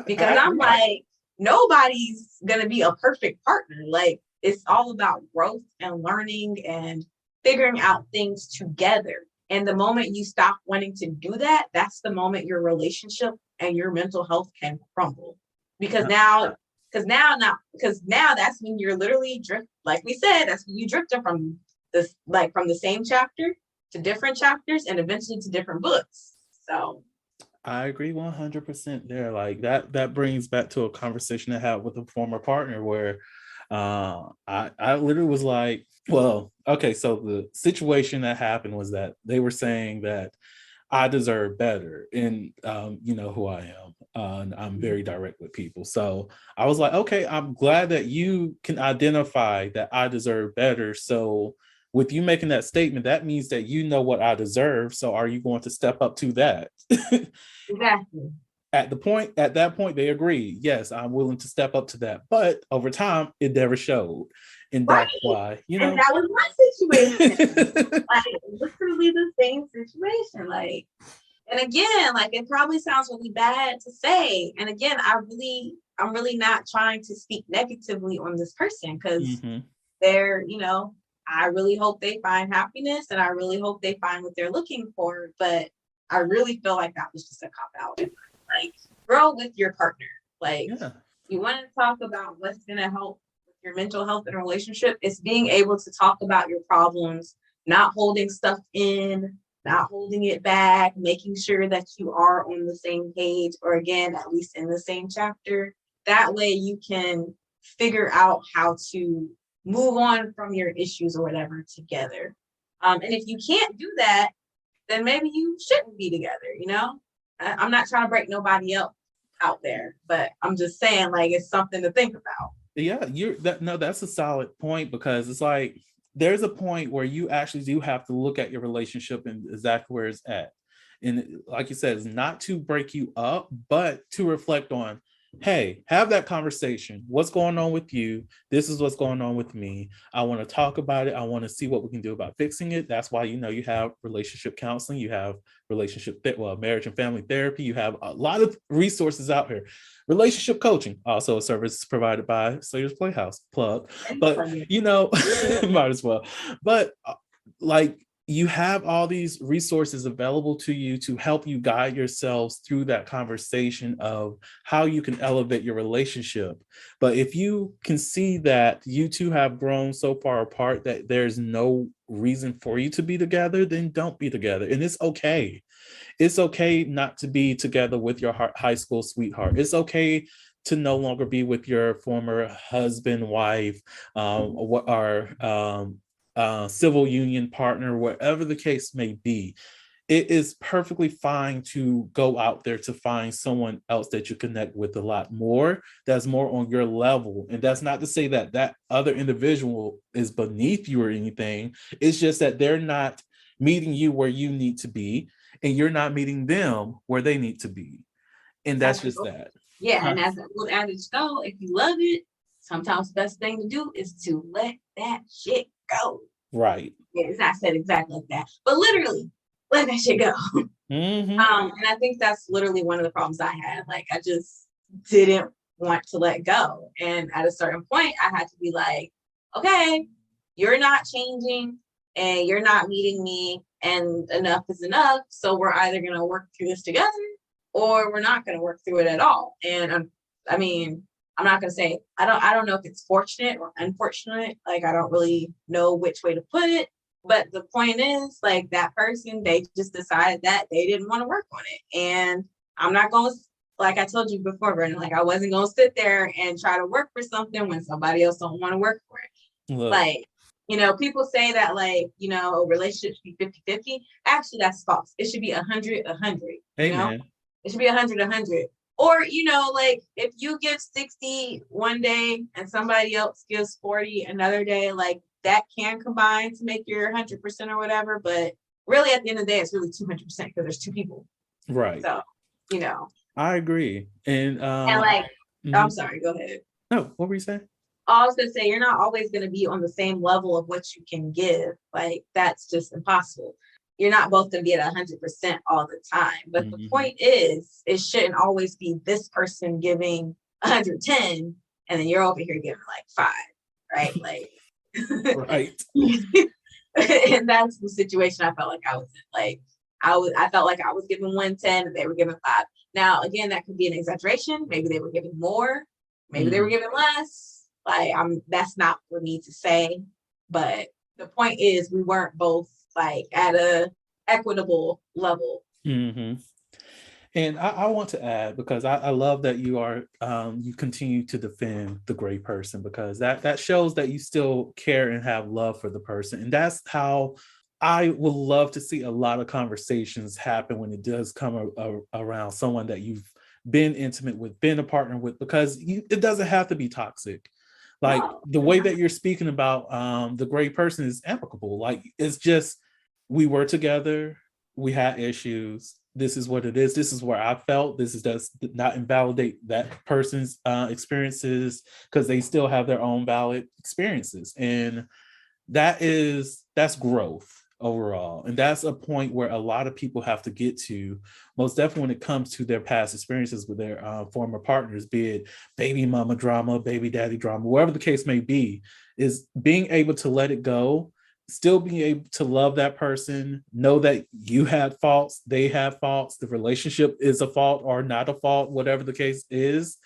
Speaker 3: Because I'm like, nobody's going to be a perfect partner. Like it's all about growth and learning and figuring out things together. And the moment you stop wanting to do that, that's the moment your relationship and your mental health can crumble. Because now that's when you're literally drift, like we said, that's when you drifted from this, like from the same chapter to different chapters and eventually to different books. So
Speaker 2: I agree 100% there. Like that brings back to a conversation I had with a former partner where I literally was like, well, okay, so the situation that happened was that they were saying that I deserve better, and you know who I am. And I'm very direct with people. So I was like, okay, I'm glad that you can identify that I deserve better. So with you making that statement, that means that you know what I deserve. So are you going to step up to that?
Speaker 3: exactly.
Speaker 2: At that point, they agreed. Yes, I'm willing to step up to that. But over time, it never showed. And that's why, you know.
Speaker 3: And that was my situation. Like literally the same situation. Like, and again, like it probably sounds really bad to say. And again, I'm really not trying to speak negatively on this person because they're, I really hope they find happiness and I really hope they find what they're looking for. But I really feel like that was just a cop out. Like grow with your partner. Like you want to talk about what's going to help with your mental health and relationship. It's being able to talk about your problems, not holding stuff in, not holding it back, making sure that you are on the same page or again, at least in the same chapter. That way you can figure out how to move on from your issues or whatever together. And if you can't do that, then maybe you shouldn't be together, I'm not trying to break nobody else out there, but I'm just saying like it's something to think about.
Speaker 2: Yeah, that's a solid point because it's like there's a point where you actually do have to look at your relationship and exactly where it's at. And like you said, it's not to break you up, but to reflect on, hey, have that conversation. What's going on with you? This is what's going on with me. I want to talk about it. I want to see what we can do about fixing it. That's why, you have relationship counseling, you have marriage and family therapy. You have a lot of resources out here. Relationship coaching, also a service provided by Slaytor's Playhouse, plug. But, might as well. But like, you have all these resources available to you to help you guide yourselves through that conversation of how you can elevate your relationship. But if you can see that you two have grown so far apart that there's no reason for you to be together, then don't be together. And it's okay. It's okay not to be together with your high school sweetheart. It's okay to no longer be with your former husband, wife, civil union partner, whatever the case may be. It is perfectly fine to go out there to find someone else that you connect with a lot more, that's more on your level. And that's not to say that that other individual is beneath you or anything. It's just that they're not meeting you where you need to be, and you're not meeting them where they need to be. And that's just that.
Speaker 3: Yeah, and as an old adage go, if you love it, sometimes the best thing to do is to let that shit go.
Speaker 2: Right.
Speaker 3: Yeah, it's not said exactly like that, but literally let that shit go. And I think that's literally one of the problems I had. Like I just didn't want to let go. And at a certain point, I had to be like, okay, you're not changing and you're not meeting me, and enough is enough. So we're either going to work through this together or we're not going to work through it at all. And I mean, I'm not going to say, I don't know if it's fortunate or unfortunate. Like, I don't really know which way to put it. But the point is, like, that person, they just decided that they didn't want to work on it. And I'm not going to, like I told you before, Brandon, like, I wasn't going to sit there and try to work for something when somebody else don't want to work for it. Look. Like, people say that, like, a relationship should be 50-50. Actually, that's false. It should be 100-100.
Speaker 2: Amen.
Speaker 3: It should be 100-100. Or, like, if you give 60 one day and somebody else gives 40 another day, like, that can combine to make your 100% or whatever. But really at the end of the day, it's really 200% because there's two people.
Speaker 2: Right.
Speaker 3: So, you know.
Speaker 2: I agree. And
Speaker 3: like, I'm sorry, go ahead.
Speaker 2: No, what were you saying?
Speaker 3: I was gonna say you're not always gonna be on the same level of what you can give. Like that's just impossible. You're not both gonna be at 100% all the time. But the point is, it shouldn't always be this person giving 110 and then you're over here giving like 5, right? Like,
Speaker 2: right.
Speaker 3: And that's the situation I felt like I was in. Like, I felt like I was giving 110 and they were giving 5. Now, again, that could be an exaggeration. Maybe they were giving more. Maybe they were giving less. Like, that's not for me to say. But the point is, we weren't both like at a equitable level.
Speaker 2: Mm-hmm. And I want to add, because I love that you are you continue to defend the gray person, because that shows that you still care and have love for the person. And that's how I would love to see a lot of conversations happen when it does come around someone that you've been intimate with, been a partner with, because it doesn't have to be toxic. Like the way that you're speaking about the gray person is amicable. Like it's just, we were together, we had issues. This is what it is. This is where I felt. This does not invalidate that person's experiences, because they still have their own valid experiences. And that's growth overall. And that's a point where a lot of people have to get to, most definitely when it comes to their past experiences with their former partners, be it baby mama drama, baby daddy drama, whatever the case may be, is being able to let it go, still being able to love that person, know that you had faults, they had faults, the relationship is a fault or not a fault, whatever the case is,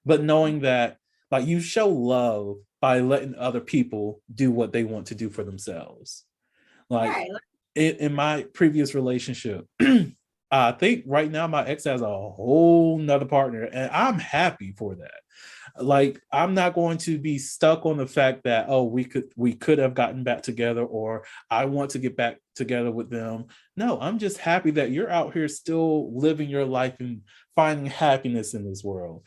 Speaker 2: but knowing that like you show love by letting other people do what they want to do for themselves. Like right. in my previous relationship, I think right now my ex has a whole nother partner, and I'm happy for that. Like, I'm not going to be stuck on the fact that, oh, we could have gotten back together, or I want to get back together with them. No, I'm just happy that you're out here still living your life and finding happiness in this world.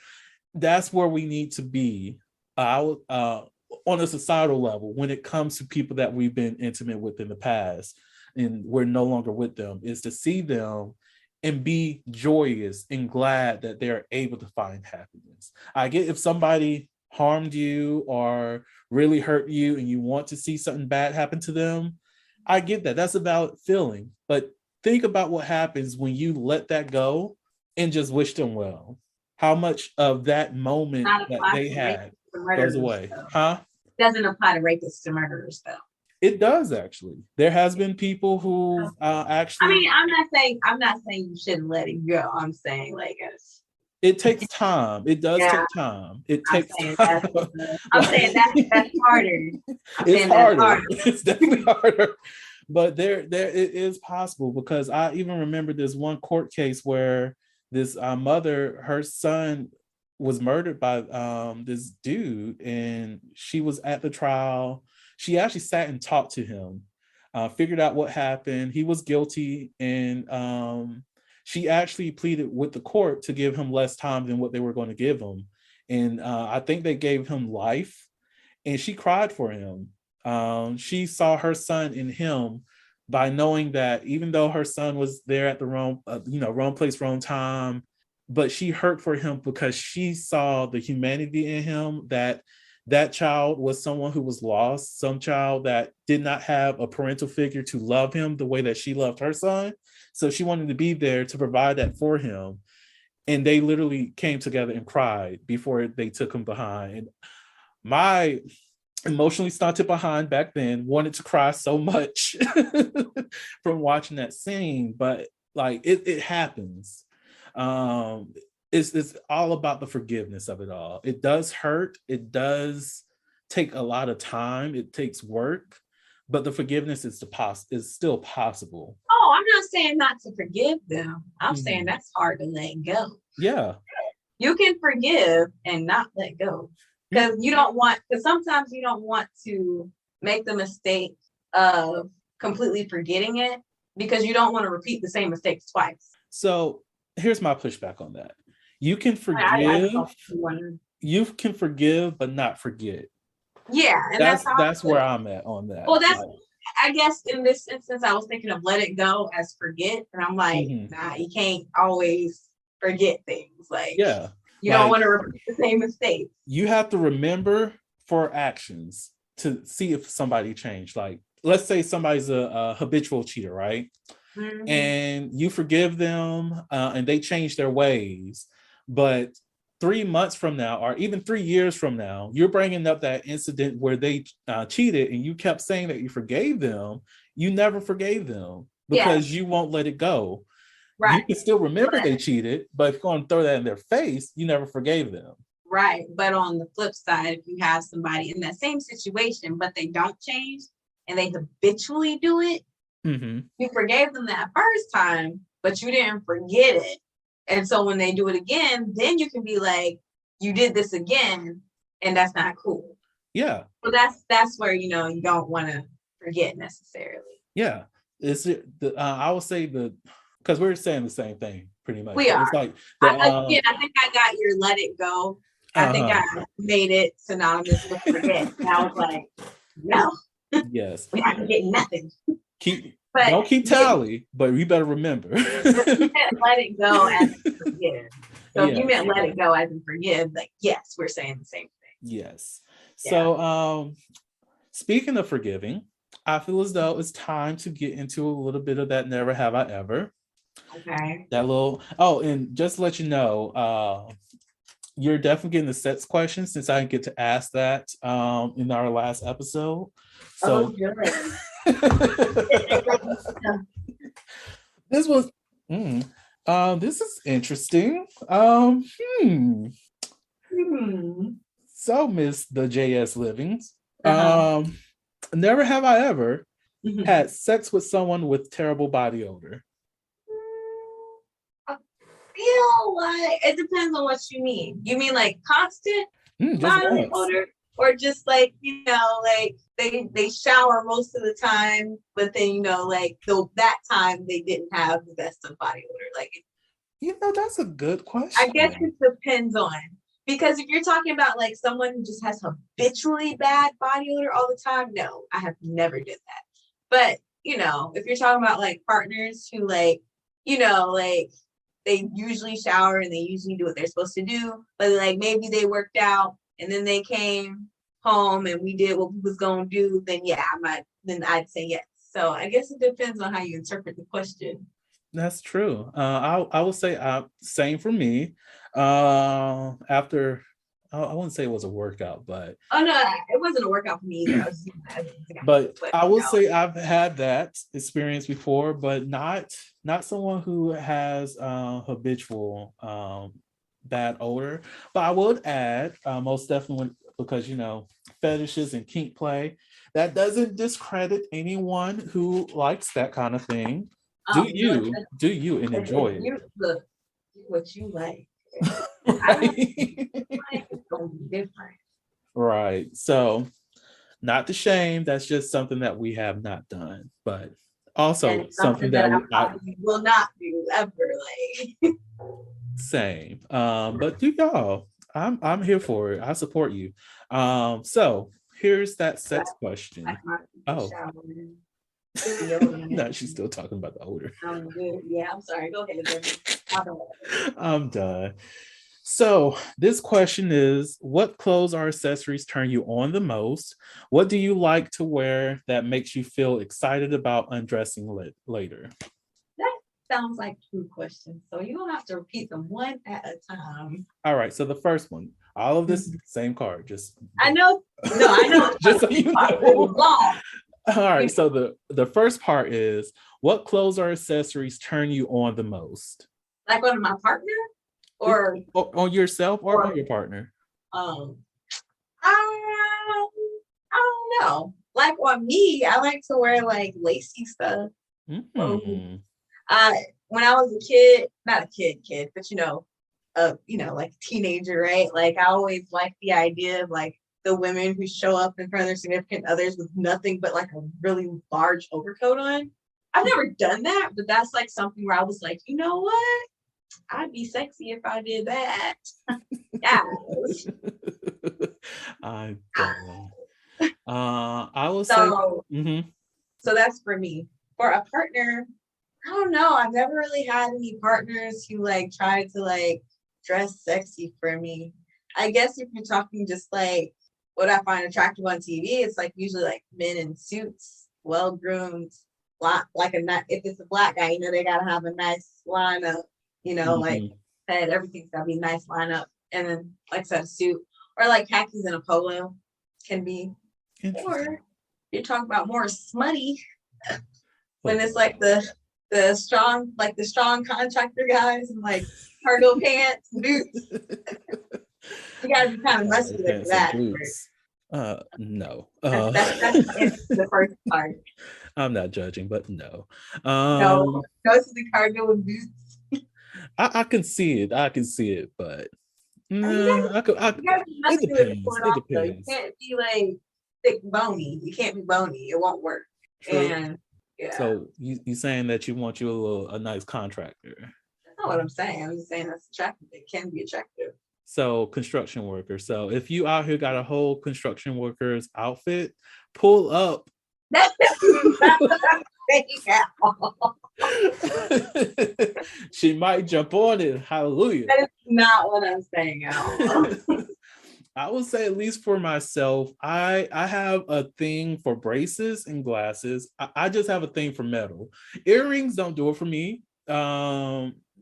Speaker 2: That's where we need to be on a societal level when it comes to people that we've been intimate with in the past and we're no longer with them, is to see them and be joyous and glad that they're able to find happiness. I get if somebody harmed you or really hurt you and you want to see something bad happen to them, I get that. That's a valid feeling. But think about what happens when you let that go and just wish them well. How much of that moment that they had goes away.
Speaker 3: Though.
Speaker 2: Huh?
Speaker 3: Doesn't apply to rapists and murderers, though.
Speaker 2: It does, actually. There has been people who actually. I
Speaker 3: mean, I'm not saying you shouldn't let it go. I'm saying like
Speaker 2: it takes time. It does take time. It takes time.
Speaker 3: I'm saying that's harder.
Speaker 2: It's harder. It's definitely harder. But there it is possible, because I even remember this one court case where this mother, her son was murdered by this dude, and she was at the trial. She actually sat and talked to him, figured out what happened. He was guilty, and she actually pleaded with the court to give him less time than what they were going to give him. And I think they gave him life, and she cried for him. She saw her son in him by knowing that even though her son was there at the wrong place, wrong time, but she hurt for him because she saw the humanity in him, that child was someone who was lost, some child that did not have a parental figure to love him the way that she loved her son. So she wanted to be there to provide that for him. And they literally came together and cried before they took him behind. And my emotionally stunted behind back then wanted to cry so much from watching that scene, but like it happens. It's all about the forgiveness of it all. It does hurt. It does take a lot of time. It takes work, but the forgiveness is still possible.
Speaker 3: Oh, I'm not saying not to forgive them. I'm saying that's hard to let go.
Speaker 2: Yeah.
Speaker 3: You can forgive and not let go. Because sometimes you don't want to make the mistake of completely forgetting it, because you don't want to repeat the same mistakes twice.
Speaker 2: So here's my pushback on that. You can forgive, you can forgive, but not forget.
Speaker 3: Yeah, and
Speaker 2: that's where I'm at on that.
Speaker 3: Well, I guess in this instance, I was thinking of let it go as forget, and I'm like, nah, you can't always forget things. Like,
Speaker 2: Yeah.
Speaker 3: you don't want to repeat the same mistake.
Speaker 2: You have to remember for actions to see if somebody changed. Like, let's say somebody's a habitual cheater, right?
Speaker 3: Mm-hmm.
Speaker 2: And you forgive them and they change their ways. But 3 months from now, or even 3 years from now, you're bringing up that incident where they cheated and you kept saying that you forgave them. You never forgave them because you won't let it go. Right. You can still remember they cheated, but if you're going to throw that in their face, you never forgave them.
Speaker 3: Right. But on the flip side, if you have somebody in that same situation, but they don't change and they habitually do it, you forgave them that first time, but you didn't forget it. And so when they do it again, then you can be like, you did this again, and that's not cool.
Speaker 2: Yeah.
Speaker 3: So that's where, you don't want to forget necessarily.
Speaker 2: Yeah. I would say because we're saying the same thing pretty much.
Speaker 3: We are.
Speaker 2: It's like
Speaker 3: I think I got your let it go. I think I made it synonymous with forget. And I was like, no.
Speaker 2: Yes.
Speaker 3: We haven't get nothing.
Speaker 2: Don't keep tally, but we better remember.
Speaker 3: You meant let it go as in forgive. So if you meant let it go as in forgive, like, yes, we're saying the same thing.
Speaker 2: Yes. So speaking of forgiving, I feel as though it's time to get into a little bit of that never have I ever.
Speaker 3: Okay.
Speaker 2: And just to let you know, you're definitely getting the sets question since I didn't get to ask that in our last episode. So
Speaker 3: good.
Speaker 2: This is interesting. So, Miss the JS Livings, never have I ever had sex with someone with terrible body odor.
Speaker 3: I feel like it depends on what you mean. You mean like constant body odor? Or just like, like they shower most of the time, but then, that time they didn't have the best of body odor. Like,
Speaker 2: that's a good question.
Speaker 3: I guess it depends on, because if you're talking about like someone who just has habitually bad body odor all the time, no, I have never did that. But, if you're talking about like partners who like, like they usually shower and they usually do what they're supposed to do, but like maybe they worked out and then they came home and we did what we was gonna do, then I'd say yes. So I guess it depends on how you interpret the question.
Speaker 2: That's true. I will say same for me. After I wouldn't say it was a workout, but
Speaker 3: no, it wasn't a workout for me either.
Speaker 2: But I will say I've had that experience before, but not someone who has habitual bad odor. But I would add most definitely, because fetishes and kink play, that doesn't discredit anyone who likes that kind of thing. Do you and enjoy it?
Speaker 3: Look, what you like. It's gonna be different.
Speaker 2: Right. So, not to shame, that's just something that we have not done, but also something that
Speaker 3: I will not do ever. Like
Speaker 2: same. But do y'all? I'm here for it. I support you. So here's that sex question. No, she's still talking about the odor.
Speaker 3: I'm good. Yeah, I'm sorry. Go ahead.
Speaker 2: I'm done. So this question is, what clothes or accessories turn you on the most? What do you like to wear that makes you feel excited about undressing later?
Speaker 3: That sounds like 2 questions. So you don't have to repeat them one at a time.
Speaker 2: All right. So the first one, all of this is the same card.
Speaker 3: I know. No, I know.
Speaker 2: Just so you know. All right. So the first part is, what clothes or accessories turn you on the most?
Speaker 3: Like on my partner? Or
Speaker 2: on yourself or on your partner?
Speaker 3: I don't know. Like on me, I like to wear like lacy stuff. When I was a kid, not a kid, but like a teenager, right? Like I always liked the idea of like the women who show up in front of their significant others with nothing but like a really large overcoat on. I've never done that, but that's like something where I was like, you know what? I'd be sexy if I did that. Yeah.
Speaker 2: I will say.
Speaker 3: So that's for me. For a partner, I don't know. I've never really had any partners who like tried to like dress sexy for me. I guess if you're talking just like what I find attractive on TV, it's like usually like men in suits, well groomed, like if it's a black guy, they gotta have a nice lineup, like said, everything's gotta be nice lineup, and then like I said, a suit or like khakis and a polo can be. Or you're talking about more smutty when it's like the strong contractor guys and like cargo pants, boots. You gotta be kind of muscular for that.
Speaker 2: No.
Speaker 3: That's the first part.
Speaker 2: I'm not judging, but no.
Speaker 3: No, to the cargo and boots.
Speaker 2: I can see it, but
Speaker 3: no,
Speaker 2: it depends. It depends.
Speaker 3: You can't be like thick bony. You can't be bony. It won't work. True. And yeah.
Speaker 2: So you saying that you want you a nice contractor?
Speaker 3: That's not what I'm saying. I'm just saying that's attractive. It can be attractive.
Speaker 2: So construction worker. So if you out here got a whole construction worker's outfit, pull up.
Speaker 3: That's not what I'm saying.
Speaker 2: She might jump on it. Hallelujah.
Speaker 3: That is not what I'm saying at all.
Speaker 2: I would say, at least for myself, I have a thing for braces and glasses. I just have a thing for metal. Earrings don't do it for me.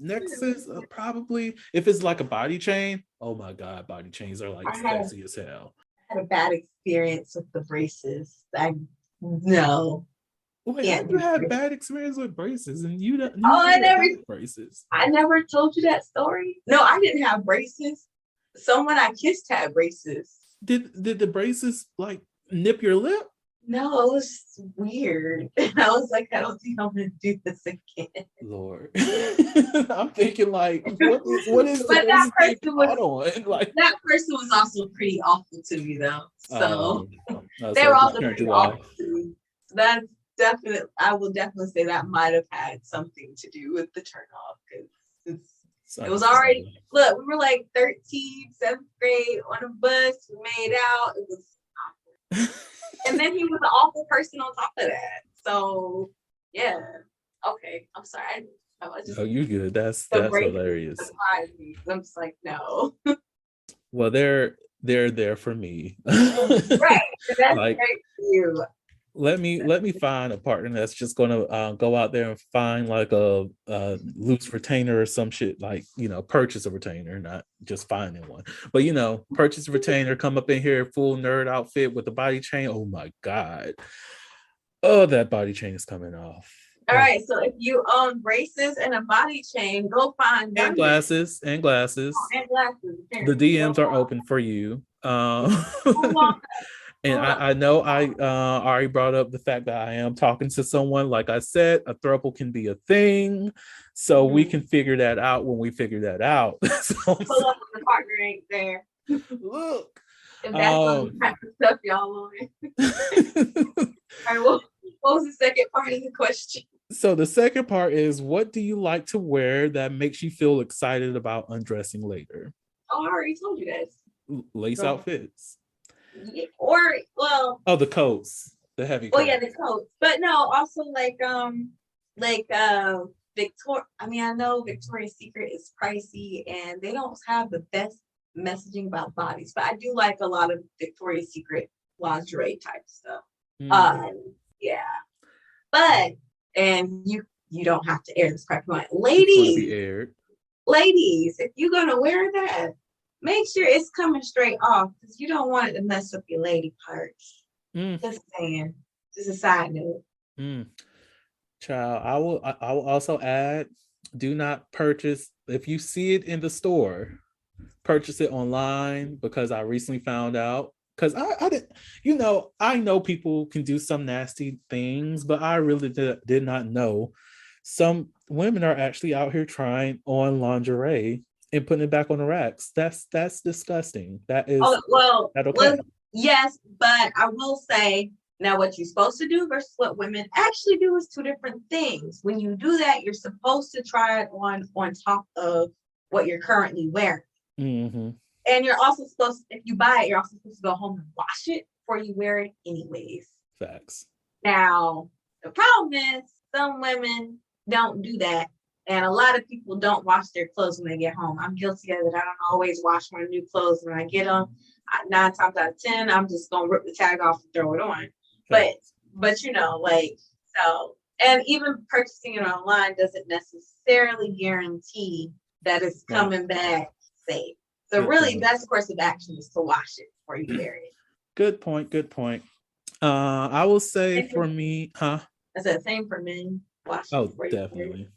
Speaker 2: Necklaces, probably. If it's like a body chain, oh my God, body chains are like sexy as hell.
Speaker 3: I had a bad experience with the braces. No.
Speaker 2: Wait, you had bad experience with braces and you don't braces.
Speaker 3: I never told you that story. No, I didn't have braces. Someone I kissed had braces.
Speaker 2: Did the braces like nip your lip?
Speaker 3: No, it was weird. I was like, I don't think I'm gonna do this again.
Speaker 2: Lord. I'm thinking like, what is
Speaker 3: but that person was like that person was also pretty awful to me though. So they were also pretty awful to me. That's definitely, I will definitely say that might have had something to do with the turn off because it was already, look, we were like 13, 7th grade on a bus, we made out, it was awful. And then he was an awful person on top of that. So, yeah. Okay, I'm sorry.
Speaker 2: You're good. That's hilarious.
Speaker 3: I'm just like, no.
Speaker 2: Well, they're there for me.
Speaker 3: Right. That's
Speaker 2: like,
Speaker 3: great for you.
Speaker 2: Let me find a partner that's just gonna go out there and find like a loose retainer or some shit, like purchase a retainer, not just finding one, but purchase a retainer, come up in here full nerd outfit with the body chain. Oh my God, that body chain is coming off.
Speaker 3: All right, so if you own braces and a body chain, go find
Speaker 2: and glasses.
Speaker 3: And glasses.
Speaker 2: The DMs are open for you. And I know I already brought up the fact that I am talking to someone. Like I said, a throuple can be a thing. So we can figure that out when we figure that out. So
Speaker 3: pull up when the partner ain't there.
Speaker 2: Look.
Speaker 3: If that's the type of stuff y'all want. All right, what was the second part of the question?
Speaker 2: So the second part is, what do you like to wear that makes you feel excited about undressing later?
Speaker 3: Oh, I already told you that.
Speaker 2: Lace outfits.
Speaker 3: Yeah, the
Speaker 2: coats, the heavy coats.
Speaker 3: Well, yeah, the coats, but no, also like Victoria. I mean, I know Victoria's Secret is pricey and they don't have the best messaging about bodies, but I do like a lot of Victoria's Secret lingerie type stuff. Yeah, but and you don't have to air this crap. Ladies, if you're gonna wear that, make sure it's coming straight off because you don't want it to mess up your lady parts. Just saying. Just a side note.
Speaker 2: Child, I will also add, do not purchase, if you see it in the store, purchase it online, because I recently found out, because I didn't, I know people can do some nasty things, but I really did not know some women are actually out here trying on lingerie and putting it back on the racks. That's disgusting. That is
Speaker 3: yes, but I will say now what you're supposed to do versus what women actually do is two different things. When you do that, you're supposed to try it on top of what you're currently wearing.
Speaker 2: Mm-hmm.
Speaker 3: And you're also supposed, if you buy it, you're also supposed to go home and wash it before you wear it anyways.
Speaker 2: Facts.
Speaker 3: Now, The problem is some women don't do that. And a lot of people don't wash their clothes when they get home. I'm guilty of it. I don't always wash my new clothes when I get them. 9 times out of 10, I'm just gonna rip the tag off and throw it on. But you know, like, so, and even purchasing it online doesn't necessarily guarantee that it's coming back safe. So really, the best course of action is to wash it before you wear it.
Speaker 2: Good point. I will say for me,
Speaker 3: I said same for men. Wash it before
Speaker 2: definitely.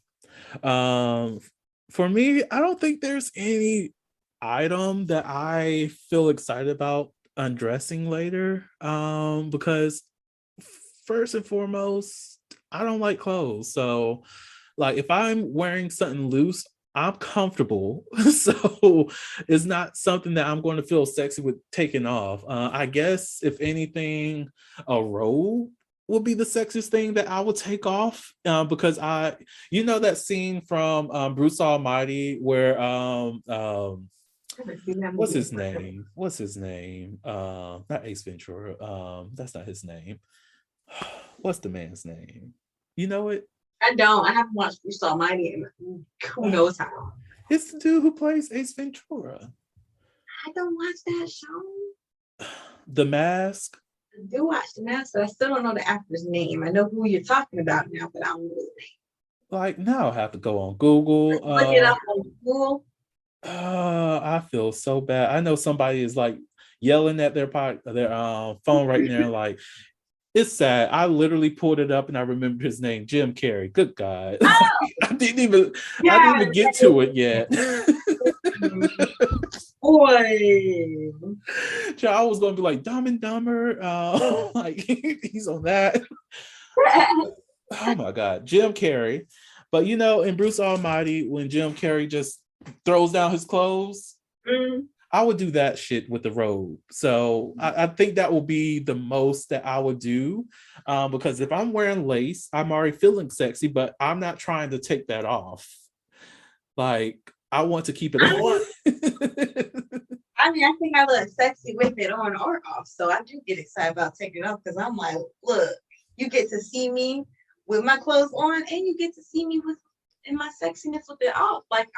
Speaker 2: For me, I don't think there's any item that I feel excited about undressing later. Because first and foremost, I don't like clothes. So like if I'm wearing something loose, I'm comfortable. So it's not something that I'm going to feel sexy with taking off. I guess if anything, a robe would be the sexiest thing that I would take off, because that scene from Bruce Almighty where what's his name? Not Ace Ventura. That's not his name. What's the man's name? You know it?
Speaker 3: I don't. I haven't watched Bruce Almighty in who knows how long.
Speaker 2: It's the dude who plays Ace Ventura.
Speaker 3: I don't watch that show.
Speaker 2: The Mask.
Speaker 3: I do watch The Mask, but I still don't know the actor's name. I know who you're talking about now, but I don't know his name.
Speaker 2: Like now I have to go on Google.
Speaker 3: Look it up on Google.
Speaker 2: I feel so bad. I know somebody is like yelling at their phone right now, like, it's sad. I literally pulled it up and I remembered his name, Jim Carrey. Good God.
Speaker 3: Oh,
Speaker 2: I didn't even get to it yet.
Speaker 3: Boy.
Speaker 2: I was going to be like Dumb and Dumber. Like he's on that. Oh my God, Jim Carrey. But in Bruce Almighty, when Jim Carrey just throws down his clothes, I would do that shit with the robe. So I think that will be the most that I would do, because if I'm wearing lace, I'm already feeling sexy, but I'm not trying to take that off. Like, I want to keep it on.
Speaker 3: I mean, I think I look sexy with it on or off. So I do get excited about taking it off because I'm like, look, you get to see me with my clothes on and you get to see me in my sexiness with it off. Like,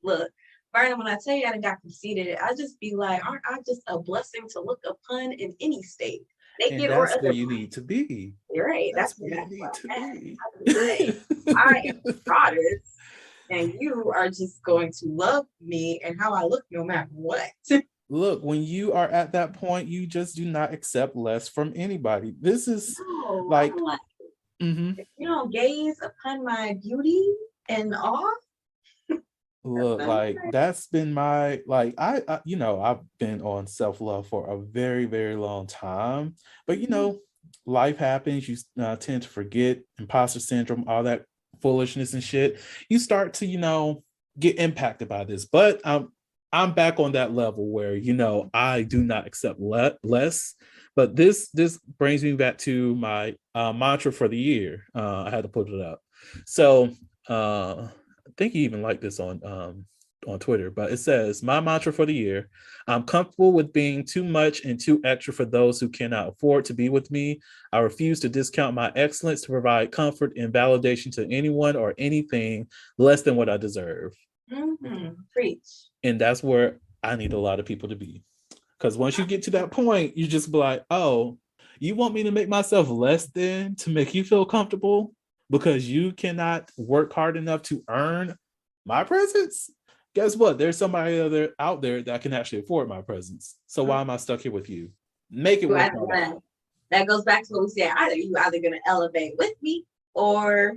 Speaker 3: look. Vernon, when I tell you I got conceited, I just be like, aren't I just a blessing to look upon in any state?
Speaker 2: Naked or otherwise. Where you need to be.
Speaker 3: You're right. That's
Speaker 2: where you need to be.
Speaker 3: I am the goddess, and you are just going to love me and how I look no matter what.
Speaker 2: Look, when you are at that point, you just do not accept less from anybody. This is like
Speaker 3: if you don't gaze upon my beauty and awe.
Speaker 2: Look, like that's been my I I've been on self-love for a very, very long time, but life happens. You tend to forget, imposter syndrome, all that foolishness and shit. You start to get impacted by this, but I'm back on that level where I do not accept less. But this brings me back to my mantra for the year. I had to put it up. So I think you even like this on Twitter, but it says, my mantra for the year: I'm comfortable with being too much and too extra for those who cannot afford to be with me. I refuse to discount my excellence to provide comfort and validation to anyone or anything less than what I deserve.
Speaker 3: Preach.
Speaker 2: And that's where I need a lot of people to be. Because once you get to that point, you just be like, oh, you want me to make myself less than to make you feel comfortable? Because you cannot work hard enough to earn my presence? Guess what? There's somebody out there that can actually afford my presence. So why am I stuck here with you? Make it work.
Speaker 3: That goes back to what we said. You're either going to elevate with me or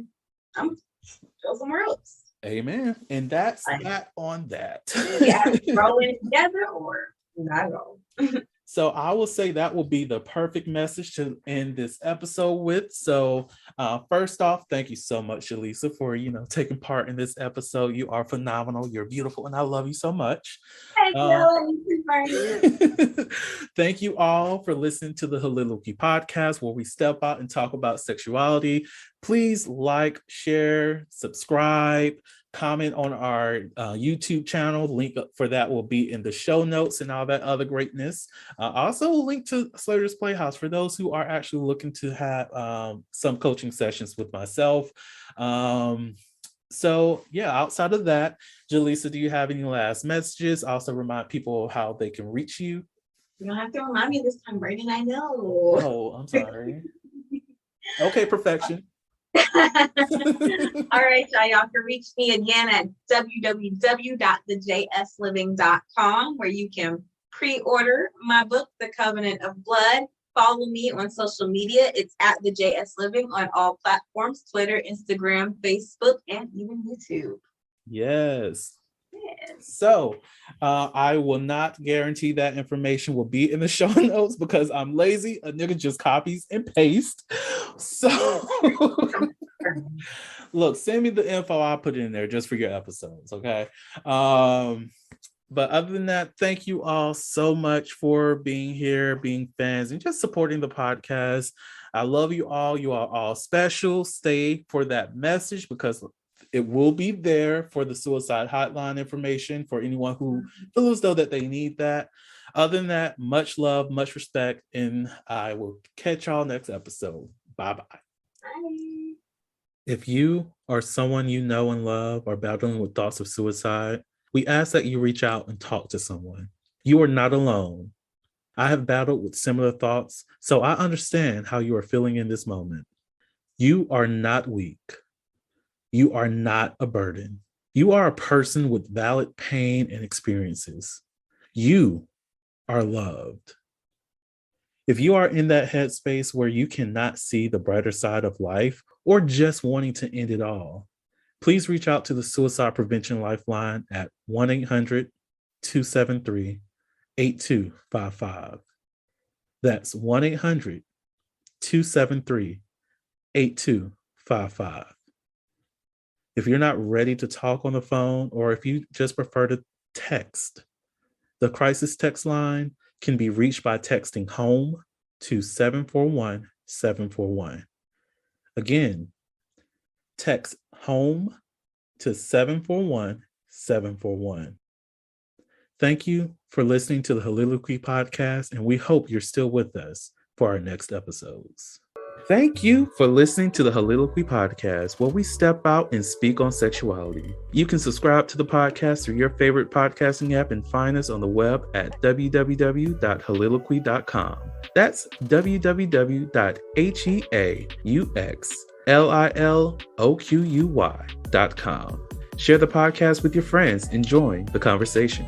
Speaker 3: I'm going to go somewhere else.
Speaker 2: Amen. And that's that on that.
Speaker 3: Yeah, rolling together or not roll.
Speaker 2: So I will say that will be the perfect message to end this episode with. So first off, thank you so much, Jaleesa, for taking part in this episode. You are phenomenal. You're beautiful, and I love you so much.
Speaker 3: Thank you.
Speaker 2: Thank you all for listening to the Haliluki podcast, where we step out and talk about sexuality. Please like, share, subscribe, comment on our YouTube channel. The link for that will be in the show notes and all that other greatness. Also, a link to Slaytor's Playhouse for those who are actually looking to have some coaching sessions with myself. So yeah, outside of that, Jaleesa, do you have any last messages? Also remind people how they can reach you.
Speaker 3: You don't have to remind me this time, Brayden. I know.
Speaker 2: Oh, I'm sorry. Okay, perfection.
Speaker 3: All right, y'all can reach me again at www.thejsliving.com, where you can pre-order my book, The Covenant of Blood. Follow me on social media. It's at the JS Living on all platforms: Twitter, Instagram, Facebook, and even YouTube.
Speaker 2: Yes. So I will not guarantee that information will be in the show notes because I'm lazy. A nigga just copies and pastes. So look, send me the info. I'll put it in there just for your episodes. Okay. But other than that, thank you all so much for being here, being fans, and just supporting the podcast. I love you all. You are all special. Stay for that message because it will be there for the suicide hotline information for anyone who feels as though that they need that. Other than that, much love, much respect, and I will catch y'all next episode. Bye-bye.
Speaker 3: Bye.
Speaker 2: If you or someone you know and love are battling with thoughts of suicide, we ask that you reach out and talk to someone. You are not alone. I have battled with similar thoughts, so I understand how you are feeling in this moment. You are not weak. You are not a burden. You are a person with valid pain and experiences. You are loved. If you are in that headspace where you cannot see the brighter side of life or just wanting to end it all, please reach out to the Suicide Prevention Lifeline at 1-800-273-8255. That's 1-800-273-8255. If you're not ready to talk on the phone, or if you just prefer to text, the crisis text line can be reached by texting HOME to 741-741. Again, text HOME to 741-741. Thank you for listening to the Holiloquy podcast, and we hope you're still with us for our next episodes. Thank you for listening to the Holiloquy podcast, where we step out and speak on sexuality. You can subscribe to the podcast through your favorite podcasting app and find us on the web at www.holiloquy.com. That's www.HEAUXLILOQUY.com. Share the podcast with your friends and join the conversation.